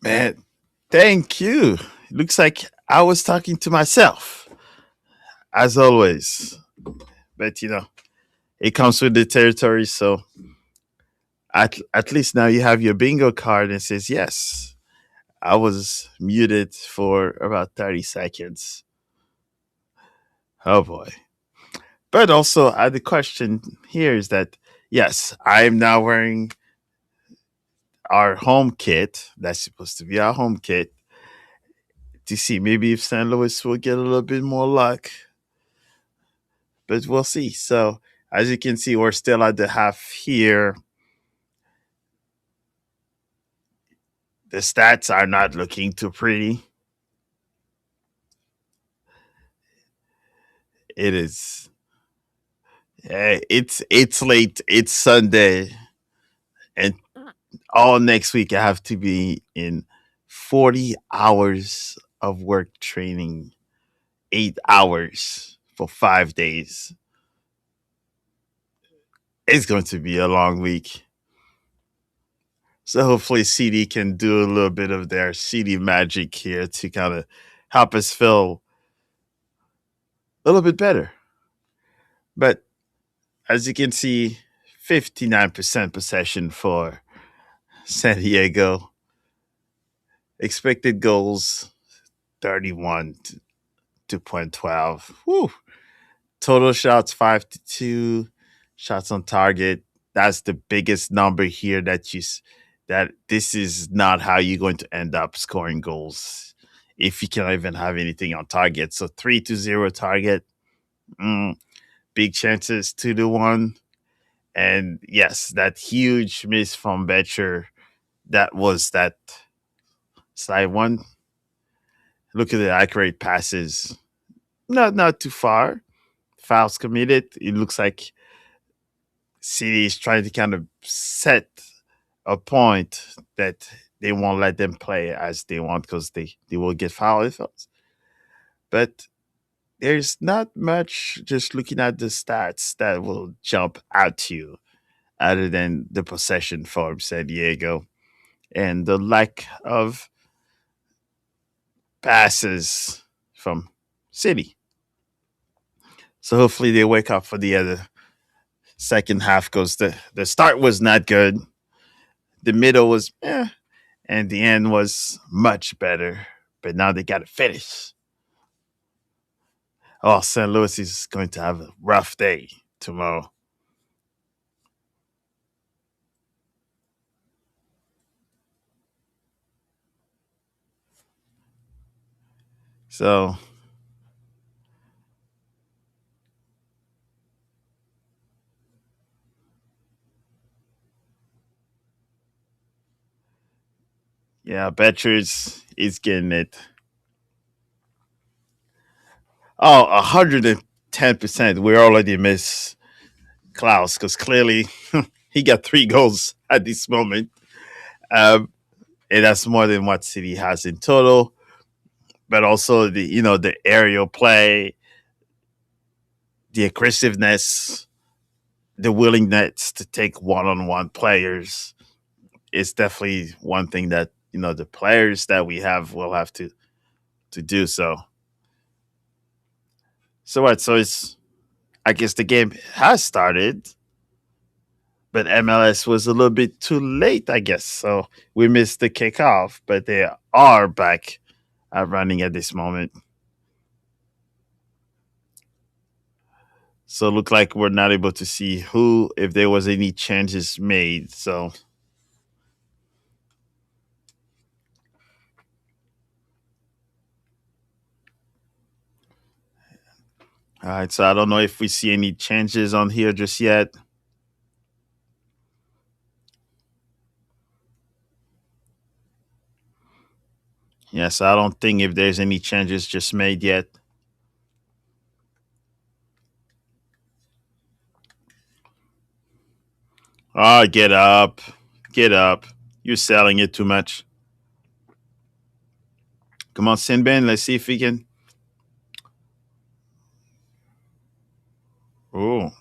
Man, thank you. Looks like I was talking to myself, as always. But it comes with the territory, so at least now you have your bingo card and it says yes. I was muted for about 30 seconds. Oh boy. But also, the question here is that yes, I'm now wearing our home kit. That's supposed to be our home kit to see maybe if St. Louis will get a little bit more luck, but we'll see. So, as you can see, we're still at the half here. The stats are not looking too pretty. It is. It's late. It's Sunday, and all next week I have to be in 40 hours of work training, 8 hours for 5 days. It's going to be a long week. So hopefully CD can do a little bit of their CD magic here to kind of help us feel a little bit better. But as you can see, 59% possession for San Diego. Expected goals 31 to 2.12. Woo. Total shots 5 to 2. Shots on target. That's the biggest number here that this is not how you're going to end up scoring goals if you can't even have anything on target. So 3-0 target. Mm, big chances 2-1. And yes, that huge miss from Betcher. That was that side one. Look at the accurate passes. Not too far. Fouls committed. It looks like City is trying to kind of set a point that they won't let them play as they want because they will get fouled. But there's not much just looking at the stats that will jump out to you other than the possession for San Diego and the lack of passes from City. So hopefully they wake up for the other second half because the start was not good. The middle was and the end was much better. But now they got to finish. Oh, St. Louis is going to have a rough day tomorrow. So, yeah, Betchers is getting it. Oh, 110%. We already miss Klaus because clearly he got 3 goals at this moment. Um, and that's more than what City has in total. But also the aerial play, the aggressiveness, the willingness to take one-on-one players is definitely one thing that the players that we have will have to do so. So what? So it's I guess the game has started, but MLS was a little bit too late, I guess. So we missed the kickoff, but they are back running at this moment. So it looked like we're not able to see who if there was any changes made. So all right, so I don't know if we see any changes on here just yet. Yes, I don't think if there's any changes just made yet. Oh, get up. Get up. You're selling it too much. Come on, Sinbin. Let's see if we can. Oh,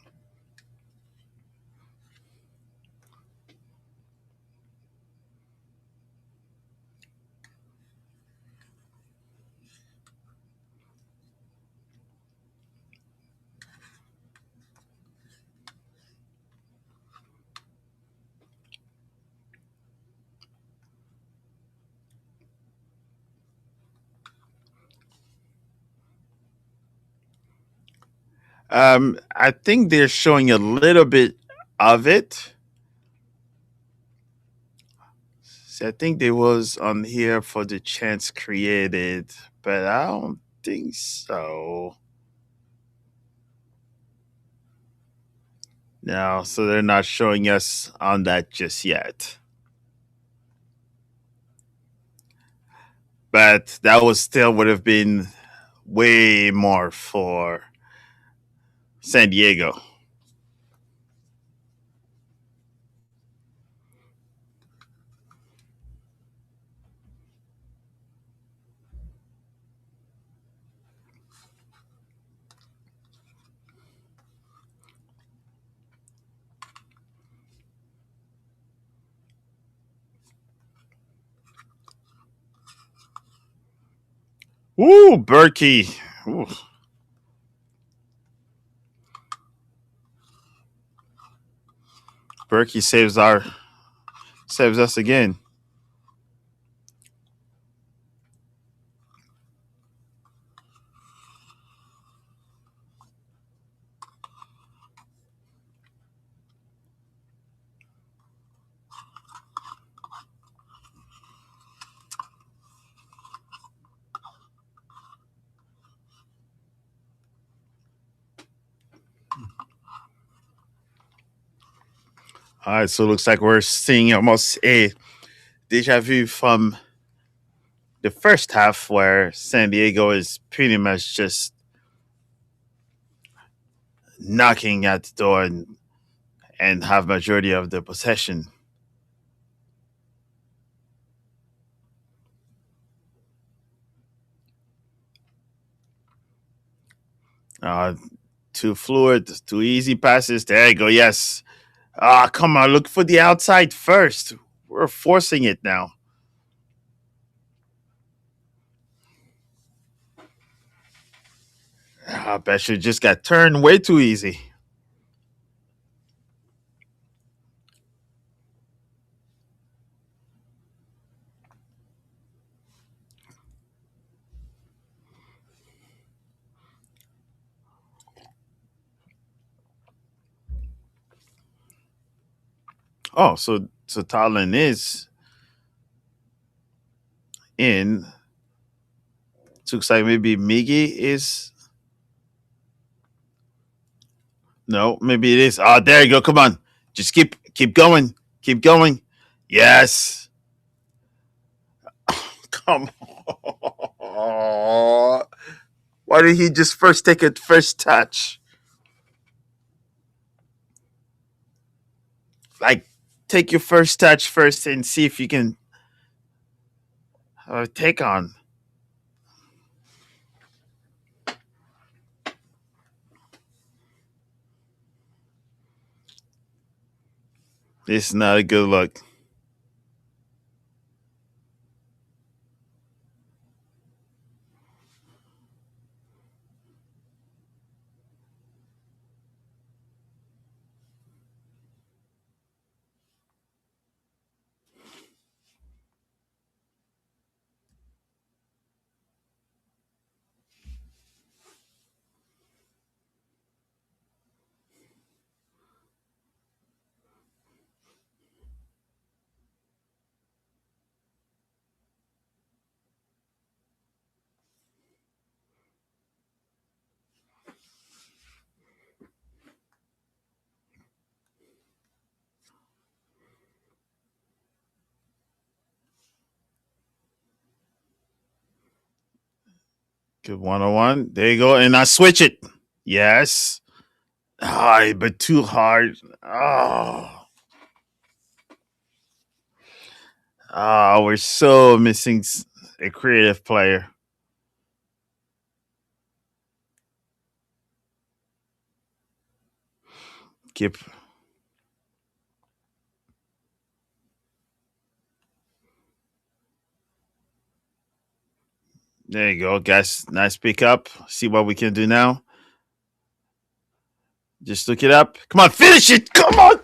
I think they're showing a little bit of it. So I think they was on here for the chance created, but I don't think so. No, so they're not showing us on that just yet. But that was still would have been way more for San Diego. Ooh, Berkey. Ooh, Berkey saves us again. All right, so it looks like we're seeing almost a deja vu from the first half, where San Diego is pretty much just knocking at the door and have majority of the possession. Uh, Too fluid, too easy passes. There you go. Yes. Ah, come on. Look for the outside first. We're forcing it now. I bet you just got turned way too easy. Oh, so Thailand is in. Looks like maybe Miggy is. No, maybe it is. Oh, there you go. Come on. Just keep going. Keep going. Yes. Come on. Why did he just first take it first touch? Like, take your first touch first and see if you can take on. This is not a good look. Good 101. There you go. And I switch it. Yes. Ah, but too hard. Oh. Oh, we're so missing a creative player. Keep. There you go, guys. Nice pick up. See what we can do now. Just look it up. Come on, finish it. Come on.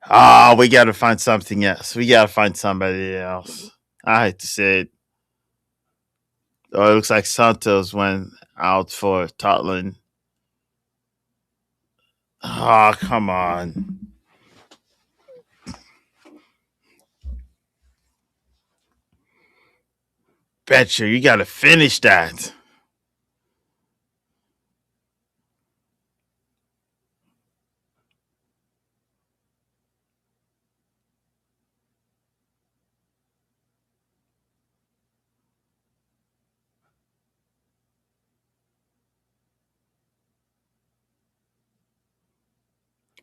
Ah, we got to find something else. We got to find somebody else. I hate to say it. Oh, it looks like Santos went out for Tottenham. Oh, come on. Betcha, you got to finish that.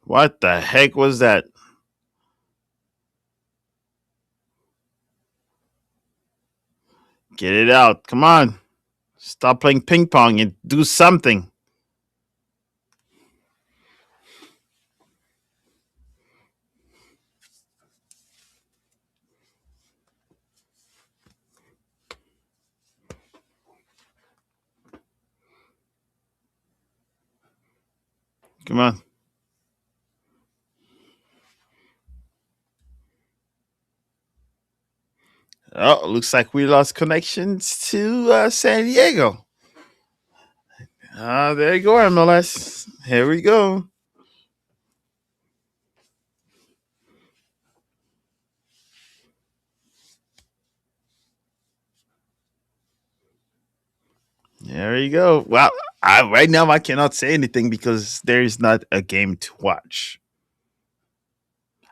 What the heck was that? Get it out. Come on. Stop playing ping pong and do something. Come on. Oh, looks like we lost connections to San Diego. There you go, MLS. Here we go. There you go. Well, right now I cannot say anything because there is not a game to watch.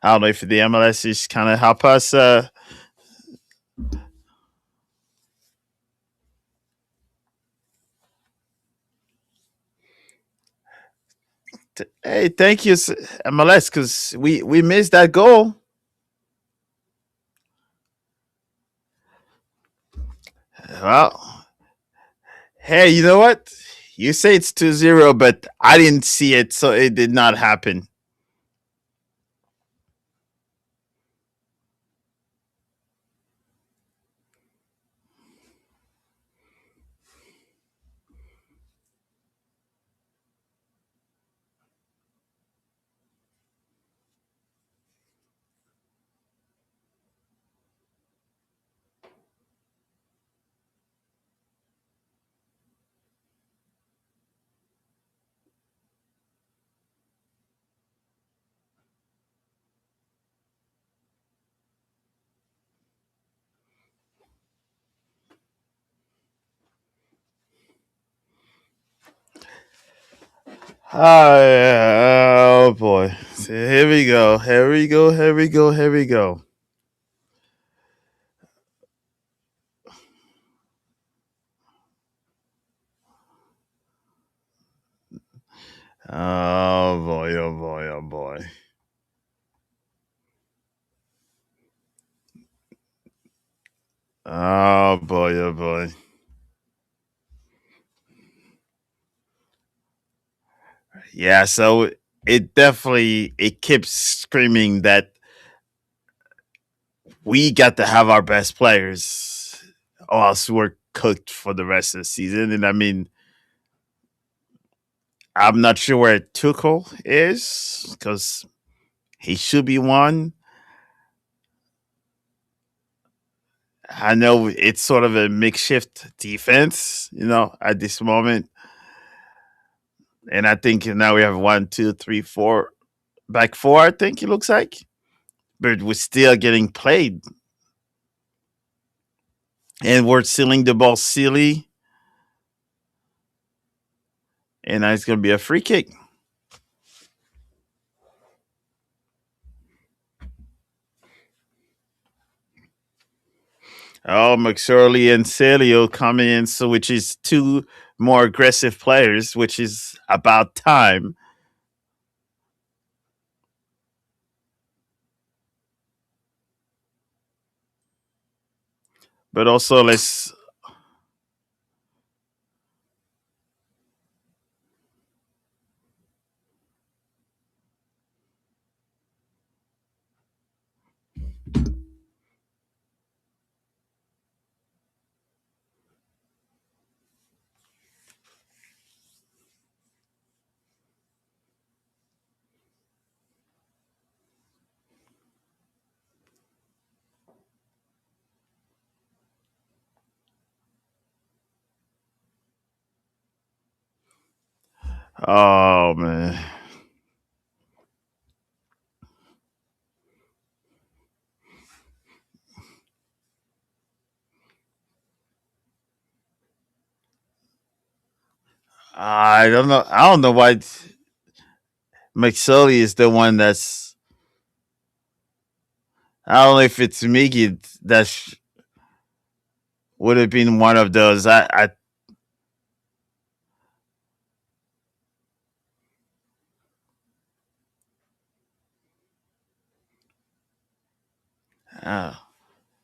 I don't know if the MLS is kind of help us. Hey, thank you, MLS, because we missed that goal. Well, hey, you know what? You say it's 2-0, but I didn't see it, so it did not happen. Oh boy. So here we go. Here we go. Here we go. Here we go. Oh boy. Oh boy. Oh boy. Oh boy. Oh boy. Yeah. So it definitely it keeps screaming that we got to have our best players, or else we're cooked for the rest of the season. And I mean, I'm not sure where Tuchel is because he should be one. I know it's sort of a makeshift defense, at this moment. And I think now we have one, two, three, four, back four, I think it looks like. But we're still getting played. And we're sealing the ball silly. And now it's going to be a free kick. Oh, McSorley and Celio coming in, so which is two more aggressive players, which is about time. But also, let's. Oh man. I don't know. I don't know why McSully is the one that's. I don't know if it's Miggy that would have been one of those. Uh,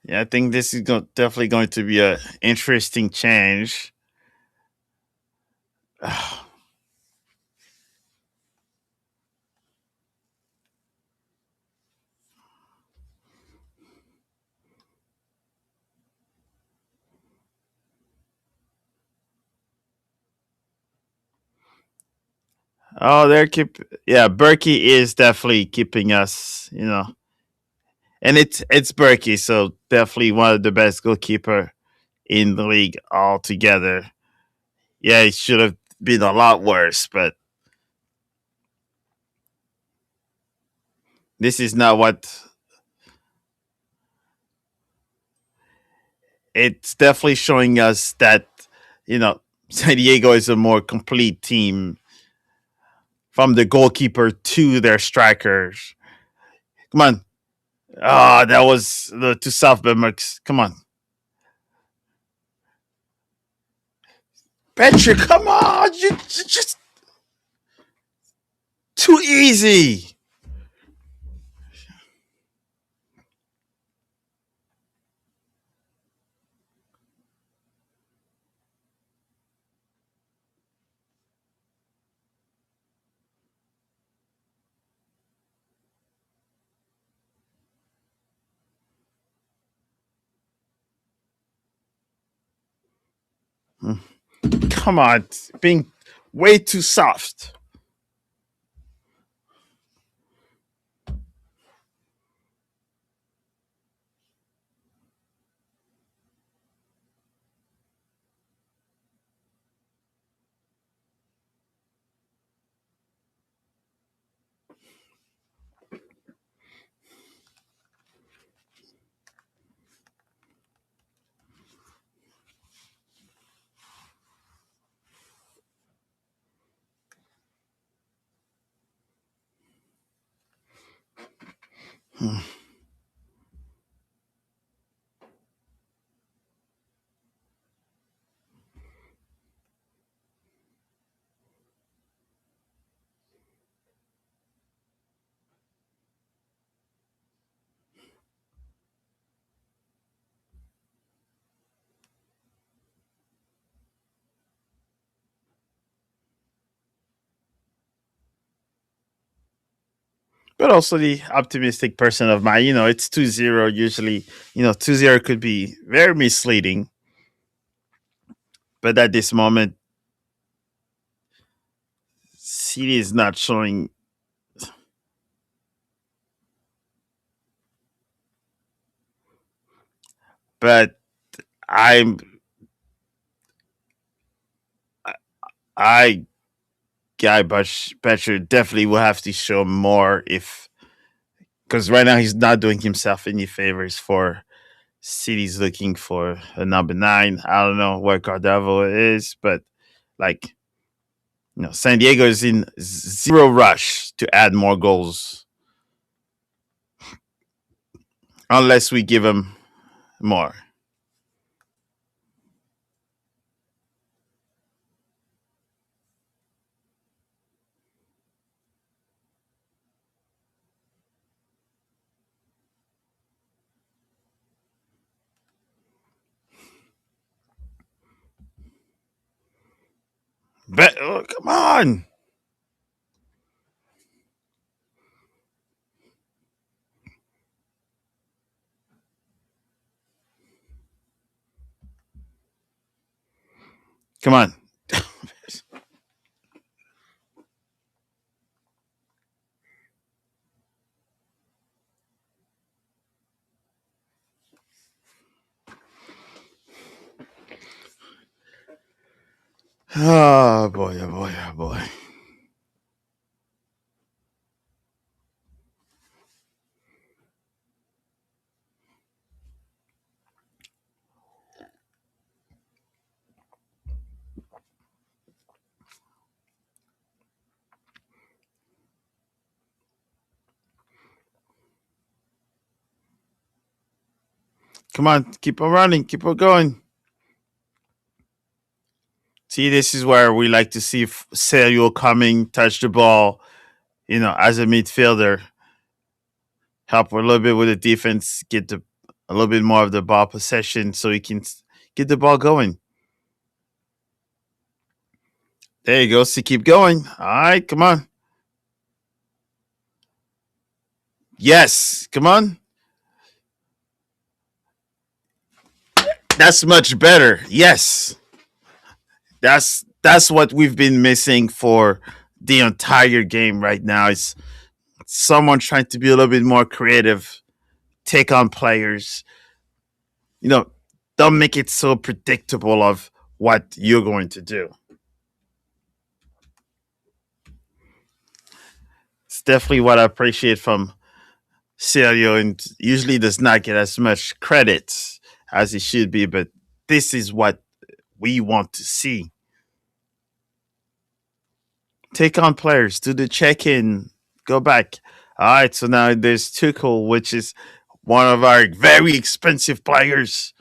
yeah, I think this is definitely going to be a interesting change. Oh, they're keep. Yeah, Berkey is definitely keeping us. And it's Berkey, so definitely one of the best goalkeeper in the league altogether. Yeah, it should have been a lot worse, but this is not what. It's definitely showing us that you know San Diego is a more complete team from the goalkeeper to their strikers. Come on. Ah, that was the to South Bemix. Come on. Patrick, come on. You just too easy. Come on. Being way too soft. But also the optimistic person of mine, it's 2-0 usually. 2-0 could be very misleading. But at this moment, City is not showing. But I'm I Guy Butcher definitely will have to show more if because right now he's not doing himself any favors for City's looking for a number 9. I don't know where Cardavo is, but like San Diego is in zero rush to add more goals unless we give him more. But come on, come on. Oh boy, oh boy, oh boy. Come on, keep on running, keep on going. See, this is where we like to see Sergio coming, touch the ball, as a midfielder, help a little bit with the defense, get a little bit more of the ball possession so he can get the ball going. There you go. So keep going. All right, come on. Yes, come on. That's much better. Yes, that's what we've been missing for the entire game right now. Is someone trying to be a little bit more creative, take on players. You know, don't make it so predictable of what you're going to do. It's definitely what I appreciate from Sergio, and usually does not get as much credit as he should be. But this is what we want to see. Take on players, do the check in, go back. All right, so now there's Tuchel, which is one of our very expensive players.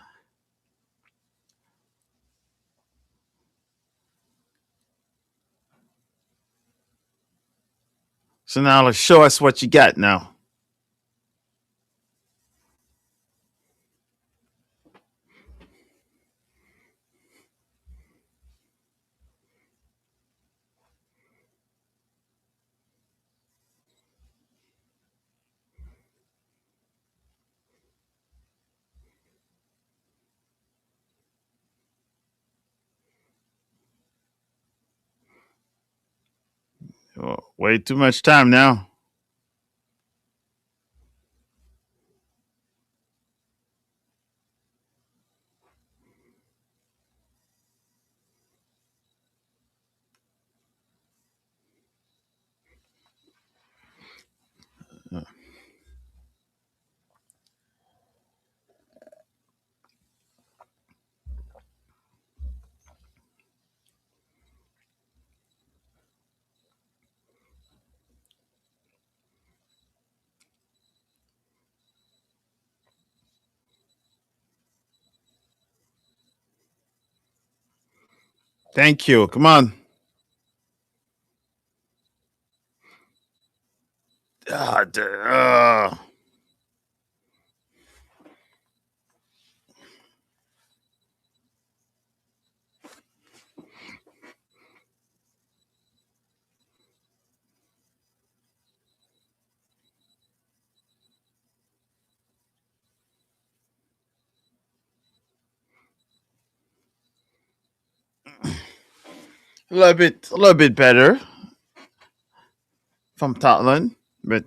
So now let's show us what you got now. Oh, way too much time now. Thank you. Come on. A little bit better from Tottenham, but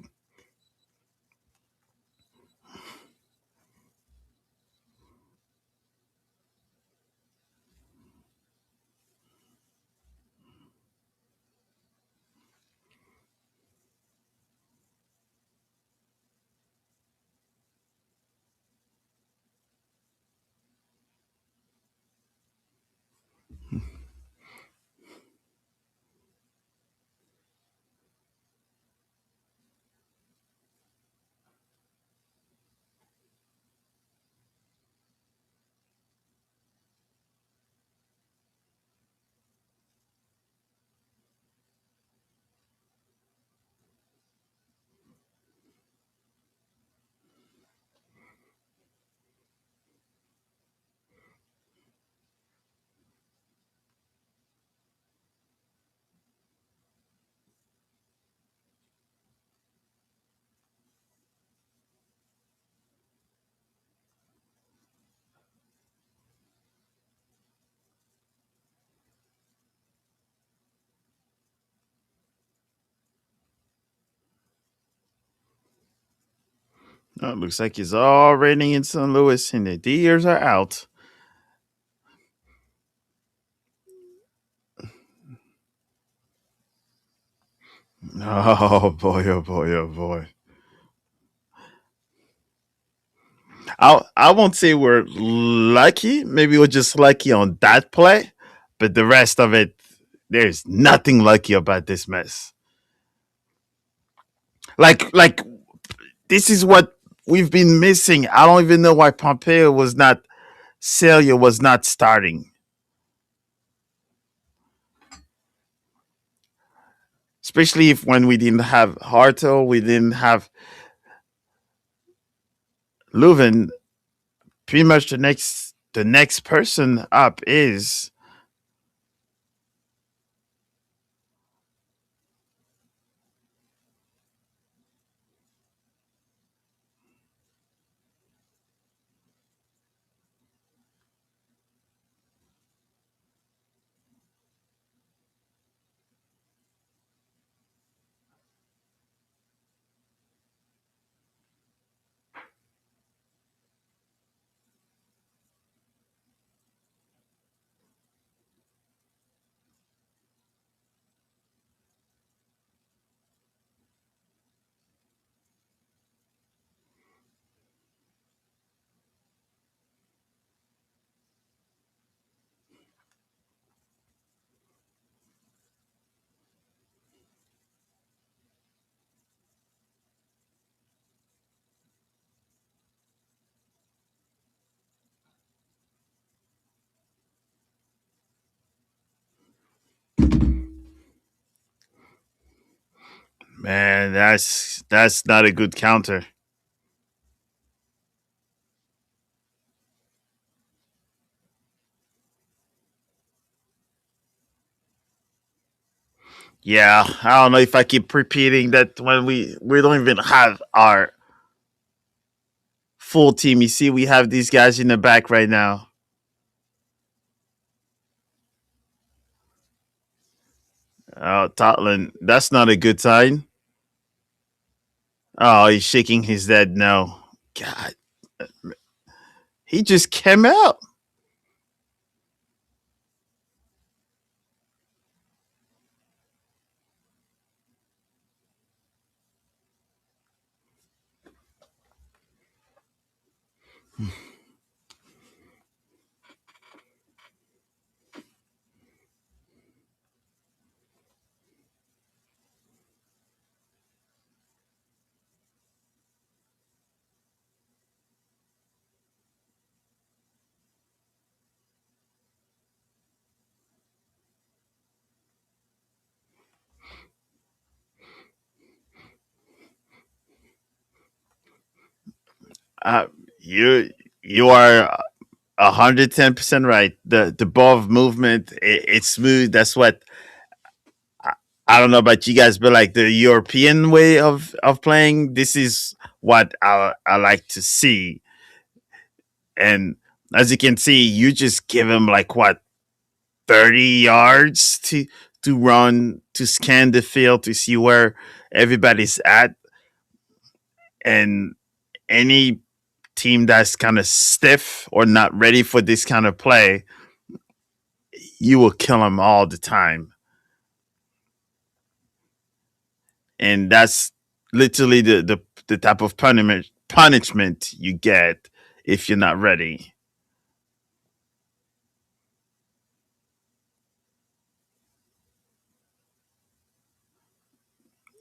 it looks like it's all raining in St. Louis and the Deers are out. Oh boy, oh boy, oh boy. I won't say we're lucky. Maybe we're just lucky on that play, but the rest of it, there's nothing lucky about this mess. Like this is what we've been missing. I don't even know why Pompeo was not Celia was not starting. Especially if when we didn't have Harto, we didn't have Leuven. Pretty much the next person up is man. That's not a good counter. Yeah, I don't know if I keep repeating that when we don't even have our full team. You see, we have these guys in the back right now. Oh, Totland, that's not a good sign. Oh, he's shaking his head. No, God, he just came out. Uh, you you are 110% right. The ball movement, it's smooth. That's what I, I don't know about you guys, but like the European way of playing, this is what I like to see. And as you can see, you just give him like what 30 yards to run to scan the field to see where everybody's at, and any team that's kind of stiff or not ready for this kind of play, you will kill them all the time. And that's literally the type of punishment you get if you're not ready.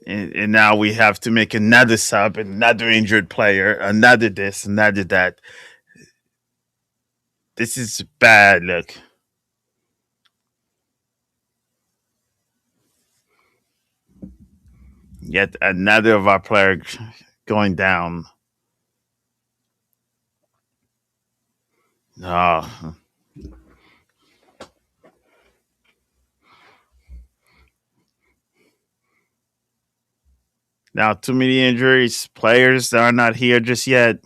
And now we have to make another sub, another injured player, another this, another that. This is bad. Look, yet another of our players going down. Oh, now too many injuries. Players that are not here just yet.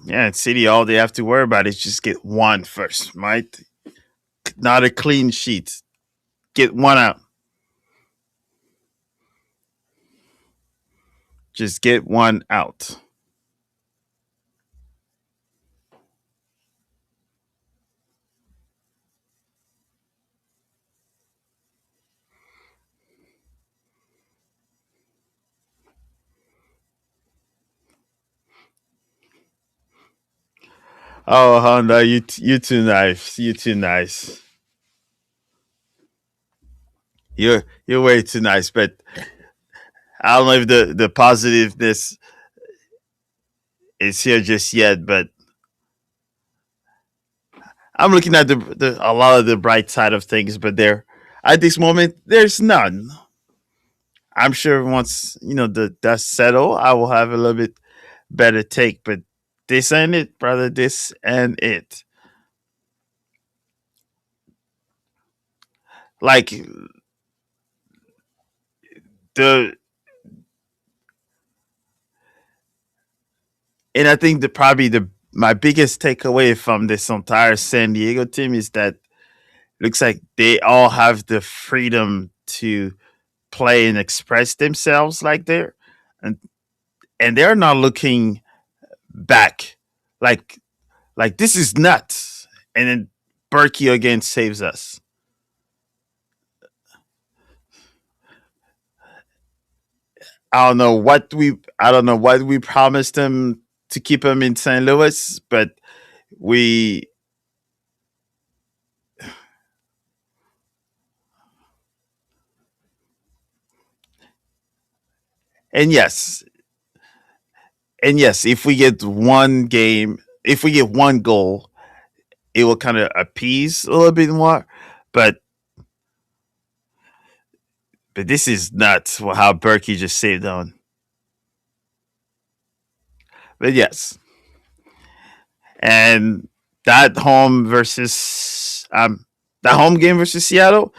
Yeah, at City, all they have to worry about is just get one first, right? Not a clean sheet. Get one out. Just get one out. Oh, Honda, you too nice. You too nice. you're way too nice, but I don't know if the positiveness is here just yet. But I'm looking at a lot of the bright side of things, but there at this moment there's none. I'm sure once the dust settle, I will have a little bit better take. But this ain't it, brother. This and it. Like the and I think the probably the my biggest takeaway from this entire San Diego team is that looks like they all have the freedom to play and express themselves like they're and and they're not looking back like this is nuts. And then Berkey again saves us. I don't know what we promised him to keep him in St. Louis, but we and yes, if we get one game, if we get one goal, it will kind of appease a little bit more. But this is nuts how Berkey just saved on. But yes, and that home versus that home game versus Seattle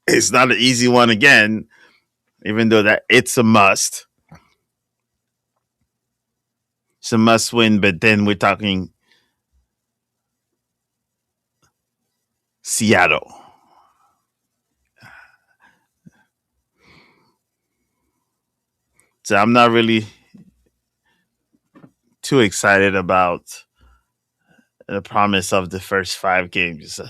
is not an easy one again. Even though that it's a must, it's a must win. But then we're talking Seattle, so I'm not really too excited about the promise of the first 5 games.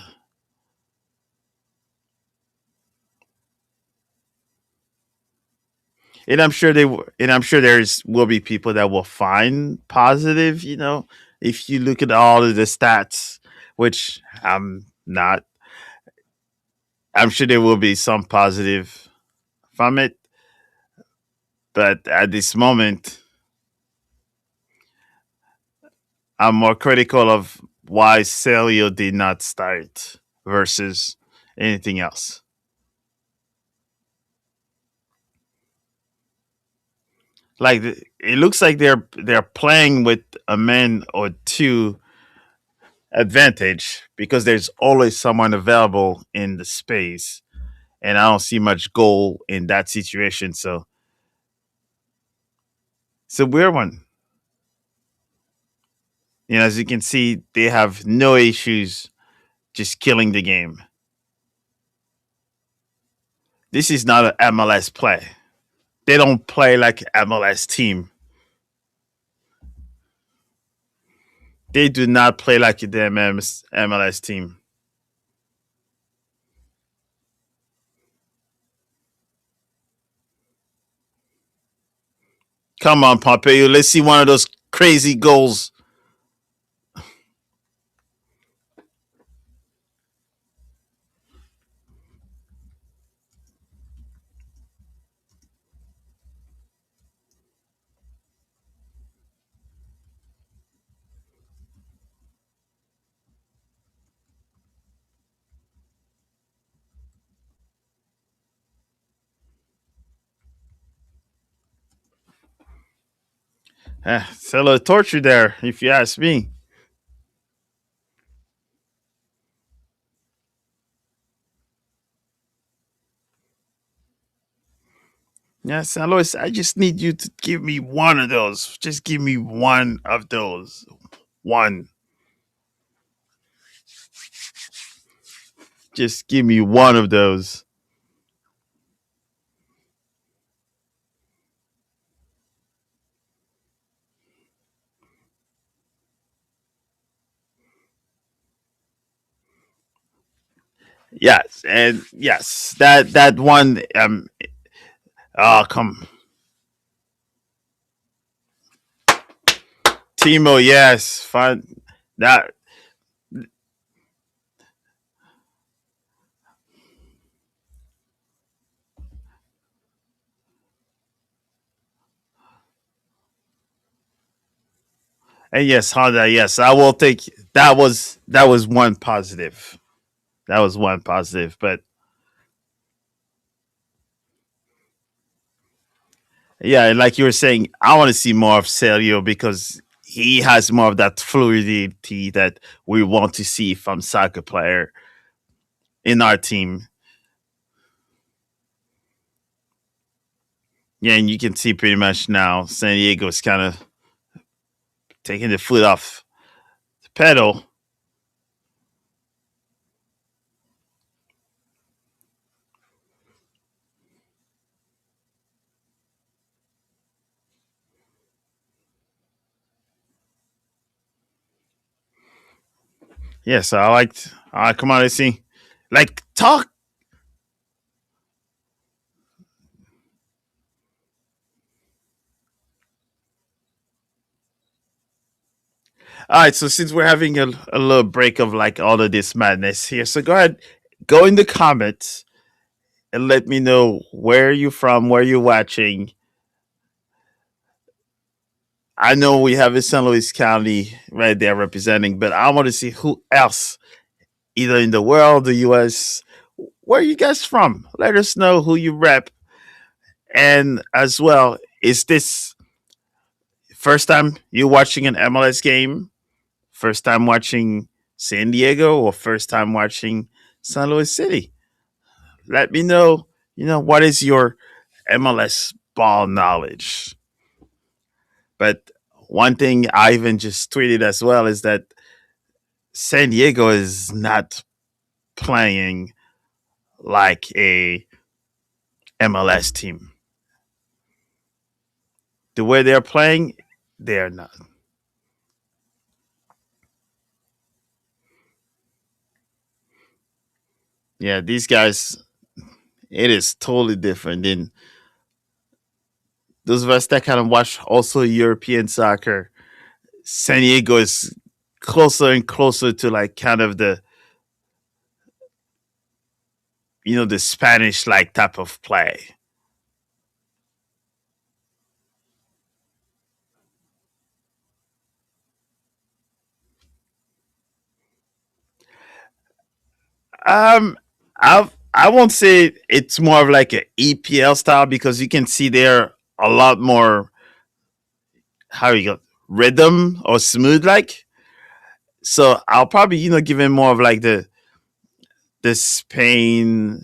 And I'm sure there's will be people that will find positive. If you look at all of the stats, which I'm not, I'm sure there will be some positive from it. But at this moment, I'm more critical of why Celio did not start versus anything else. Like it looks like they're playing with a man or two advantage because there's always someone available in the space, and I don't see much goal in that situation. So it's a weird one. As you can see, they have no issues just killing the game. This is not an MLS play. They don't play like an MLS team. They do not play like the MLS team. Come on, Pompeo. Let's see one of those crazy goals. It's a little torture there, if you ask me. Yeah, San Luis, I just need you to give me one of those. Just give me one of those. One. Just give me one of those. Yes, and yes, that one. Oh come, Timo. Yes, fun. That And yes, Honda, yes, I will take that was one positive. That was one positive. But yeah, like you were saying, I want to see more of Sergio because he has more of that fluidity that we want to see from soccer player in our team. Yeah, and you can see pretty much now San Diego's kind of taking the foot off the pedal. Yeah, so I liked come on, let's see. Like talk. All right, so since we're having a little break of like all of this madness here, so go ahead, go in the comments and let me know where you from, where you're watching. I know we have a St. Louis County right there representing, but I want to see who else, either in the world, the US. Where are you guys from? Let us know who you rep. And as well, is this first time you watching an MLS game? First time watching San Diego or first time watching St. Louis City? Let me know, what is your MLS ball knowledge? But one thing I even just tweeted as well is that San Diego is not playing like a MLS team. The way they're playing, they're not. Yeah, these guys, it is totally different. Than those of us that kind of watch also European soccer, San Diego is closer and closer to like kind of the Spanish like type of play. Um, I won't say it's more of like an EPL style because you can see there a lot more how you go rhythm or smooth like. So I'll probably give him more of like the Spain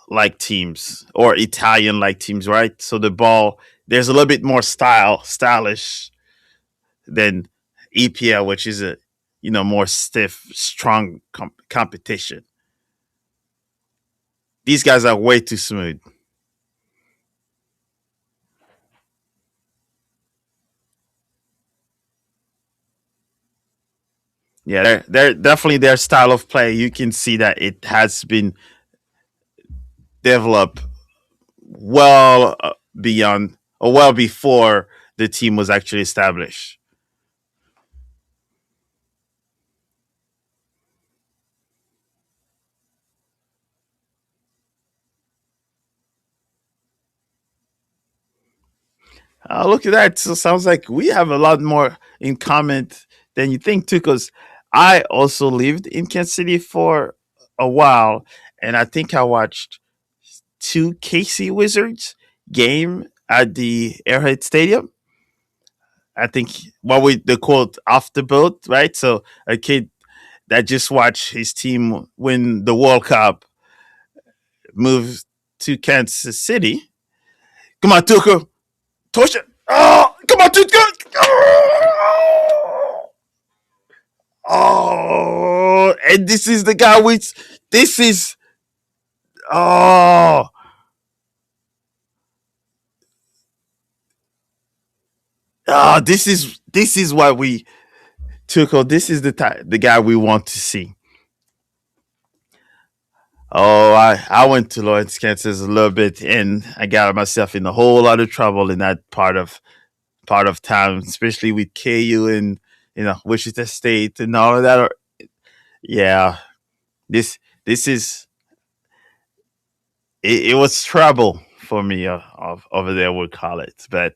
like teams or Italian like teams, right? So the ball there's a little bit more stylish than EPL, which is a more stiff, strong competition. These guys are way too smooth. Yeah, they're definitely their style of play. You can see that it has been developed well beyond or well before the team was actually established. Look at that. So sounds like we have a lot more in common than you think too. Because I also lived in Kansas City for a while, and I think I watched two KC Wizards game at the Airhead Stadium. I think what we the quote off the boat, right? So a kid that just watched his team win the World Cup moved to Kansas City. Come on, Tuco, touch it. Oh, come on, Tuco. Oh, and this is the guy which this is. Oh, this is what we Tuco. This is the guy we want to see. Oh, I went to Lawrence, Kansas a little bit, and I got myself in a whole lot of trouble in that part of town, especially with KU and Wichita State and all of that. Yeah, this this is it was trouble for me over there. We'll call it, but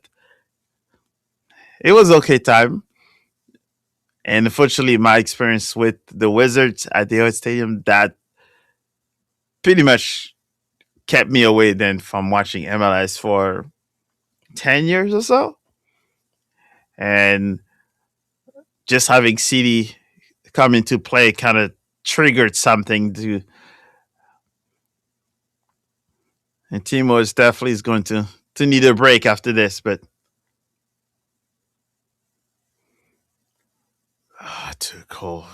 it was okay time. And unfortunately, my experience with the Wizards at the Old Stadium that pretty much kept me away then from watching MLS for 10 years or so. And just having City come into play kind of triggered something to. And Timo is definitely is going to need a break after this, but too cold.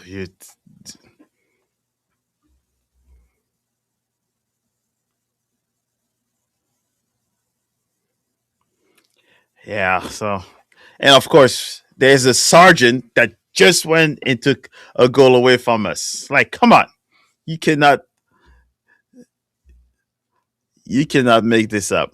Yeah. So, and of course, there's a sergeant that just went and took a goal away from us. Like, come on, you cannot, you cannot make this up.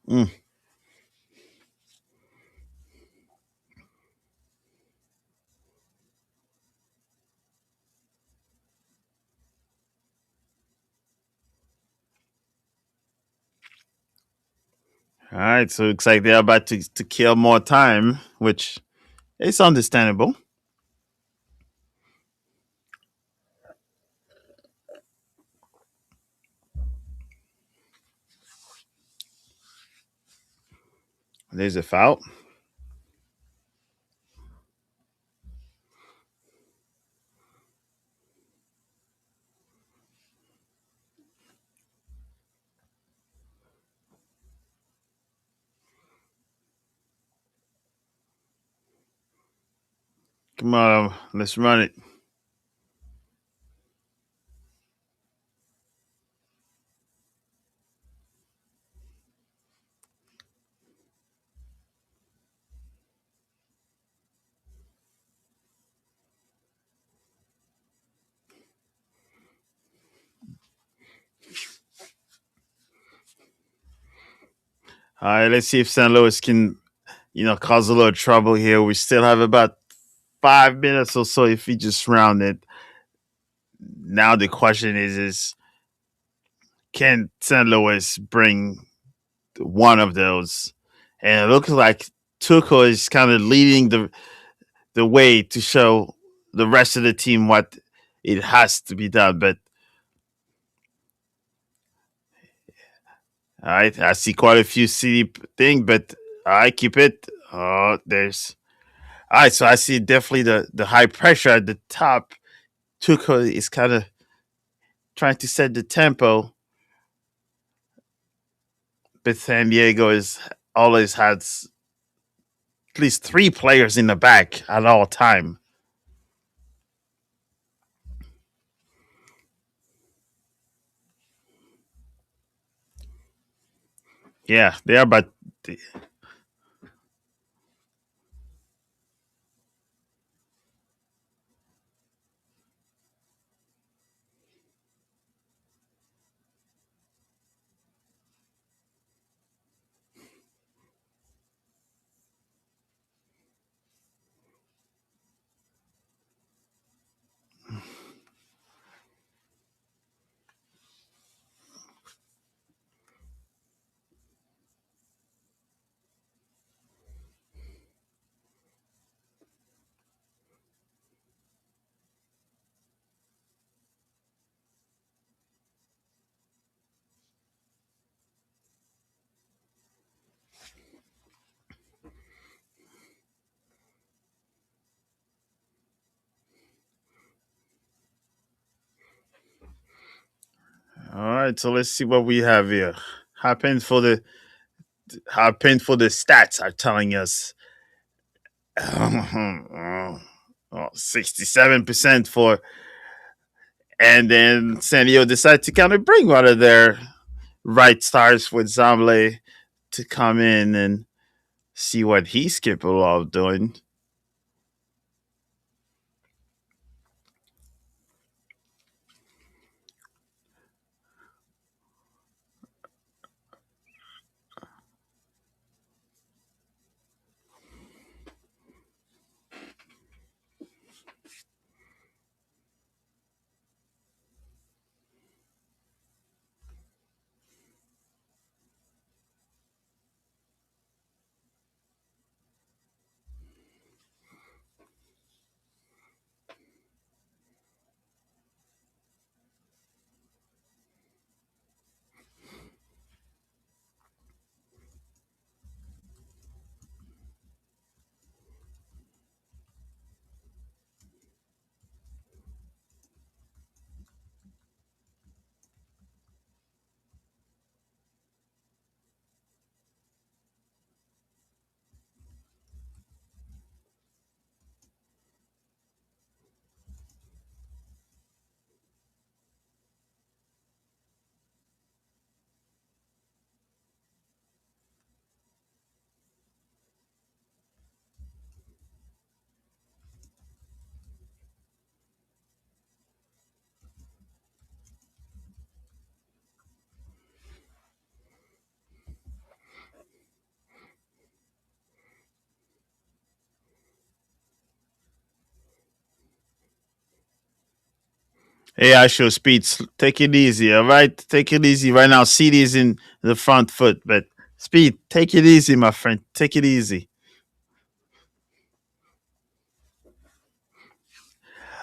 Mm. All right, so it's like they're about to kill more time, which is understandable. There's a foul. Come on, let's run it. All right, let's see if St. Louis can, cause a little trouble here. We still have about 5 minutes or so if we just round it. Now the question is can St. Louis bring one of those? And it looks like Tuchel is kind of leading the way to show the rest of the team what it has to be done. But I see quite a few city thing, but I keep it. Oh, there's all right. So I see definitely the high pressure at the top. Tuchel is kind of trying to set the tempo, but San Diego is always has at least three players in the back at all time. Yeah, they are, but all right. So let's see what we have here. How painful the how painful the stats are telling us. 67% for, and then San Diego decided to kind of bring one of their right stars with Zamble to come in and see what he's capable of doing. Hey, I show speed. Take it easy, all right? Take it easy. Right now, CD is in the front foot, but speed, take it easy, my friend. Take it easy.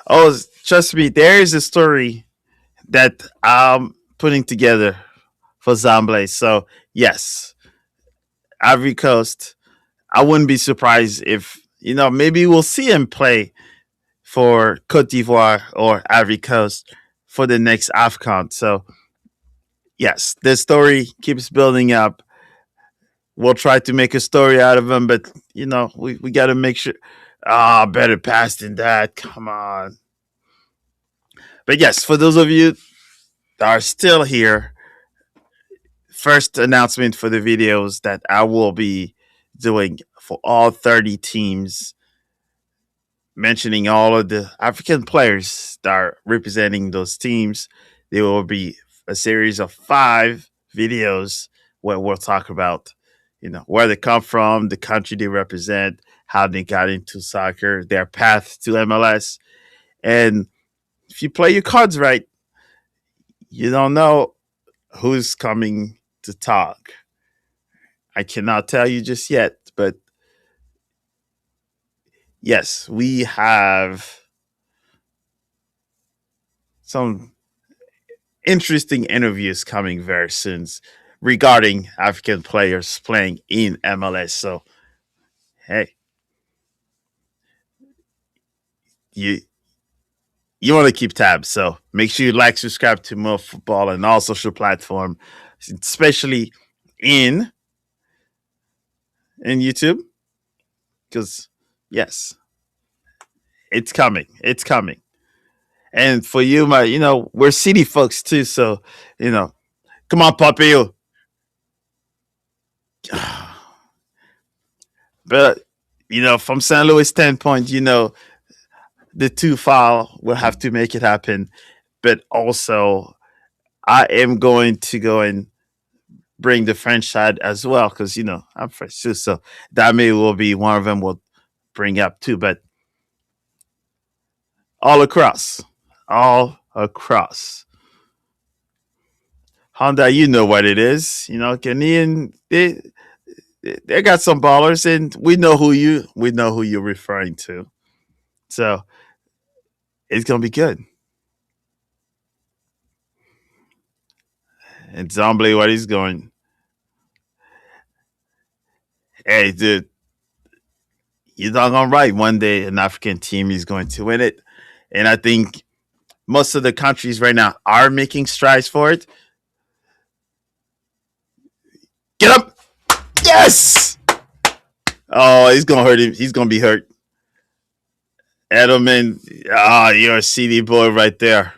Oh, trust me, there is a story that I'm putting together for Zamble. So, yes, Ivory Coast. I wouldn't be surprised if, maybe we'll see him play for Cote d'Ivoire or Ivory Coast for the next AFCON. So, yes, the story keeps building up. We'll try to make a story out of him, but, we got to make sure. Ah, better pass than that. Come on. But yes, for those of you that are still here, first announcement for the videos that I will be doing for all 30 teams, mentioning all of the African players that are representing those teams. There will be a series of 5 videos where we'll talk about, where they come from, the country they represent, how they got into soccer, their path to MLS. And if you play your cards right, you don't know who's coming to talk. I cannot tell you just yet, but yes, we have some interesting interviews coming very soon regarding African players playing in MLS. So, hey, you you want to keep tabs. So make sure you like, subscribe to MoFutbol and all social platform, especially in YouTube, because yes, it's coming. It's coming. And for you, we're city folks too. So, come on, puppy. But from St. Louis standpoint, the two file will have to make it happen. But also, I am going to go and bring the French side as well because I'm French too. So that may will be one of them. We'll bring up too. But all across, all across. Honda, you know what it is. Ghanaian, they got some ballers, and we know who you're referring to. So it's gonna be good. And Zombie, what he's going, hey, dude, you're doggone right. One day, an African team is going to win it, and I think most of the countries right now are making strides for it. Get up! Yes! Oh, he's gonna hurt him. He's gonna be hurt. Edelman, you're a CD boy right there.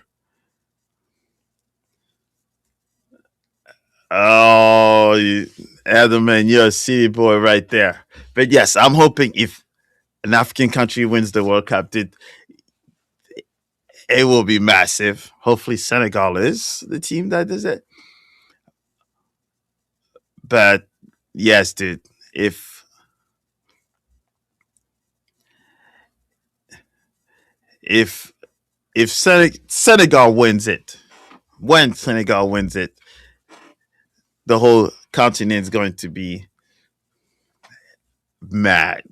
Oh, Edelman, you're a CD boy right there. But yes, I'm hoping if an African country wins the World Cup, dude, it will be massive. Hopefully, Senegal is the team that does it. But yes, dude, if if if Senegal wins it, when Senegal wins it, the whole continent is going to be mad.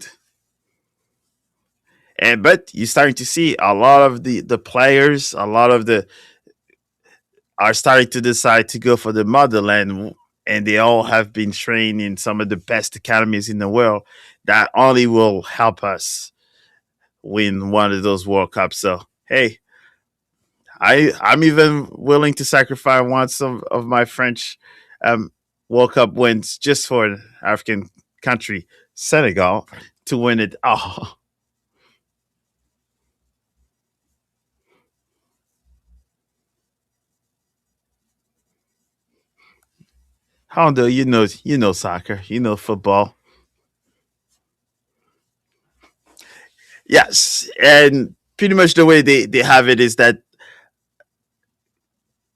And but you're starting to see a lot of the players, a lot of the are starting to decide to go for the motherland, and they all have been trained in some of the best academies in the world. That only will help us win one of those World Cups. So hey, I'm even willing to sacrifice one of my French um, World Cup wins just for an African country, Senegal, to win it. Oh, Hondo, you know soccer, you know football. Yes, and pretty much the way they have it is that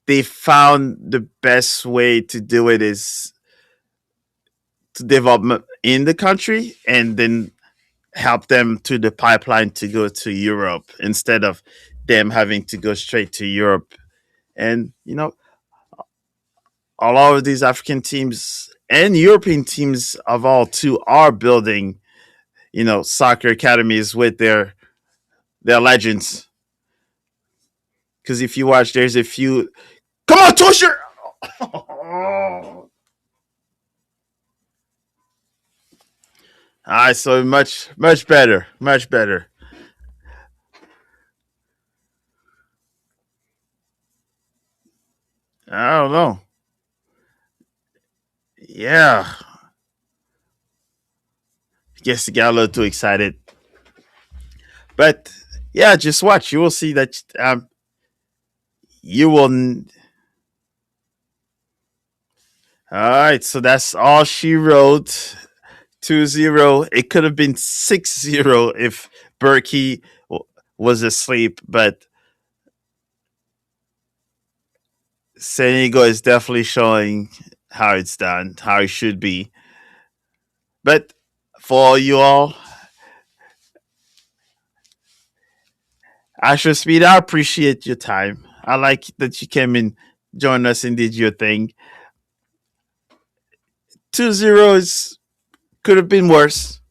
they found the best way to do it is to develop in the country and then help them to the pipeline to go to Europe instead of them having to go straight to Europe. And, a lot of these African teams and European teams of all too are building, soccer academies with their legends. Because if you watch, there's a few. Come on, Tosher! All right, so much better, much better. I don't know. Yeah, I guess you got a little too excited, but yeah, just watch. You will see that you will. All right, so that's all she wrote. 2-0. It could have been 6-0 if Berkey was asleep, but Senegal is definitely showing how it's done, how it should be. But for you all, Asher Speed, I appreciate your time. I like that you came in, joined us, and did your thing. 2-0 is could have been worse,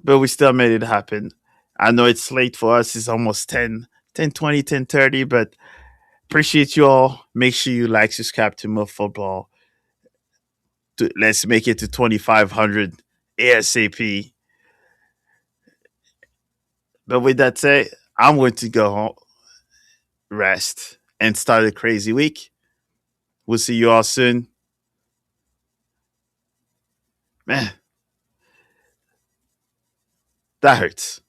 but we still made it happen. I know it's late for us. It's almost 10:20, 10:30, but appreciate you all. Make sure you like, subscribe to MoFutbol. Let's make it to 2,500 ASAP. But with that said, I'm going to go home, rest, and start a crazy week. We'll see you all soon. Man, that hurts.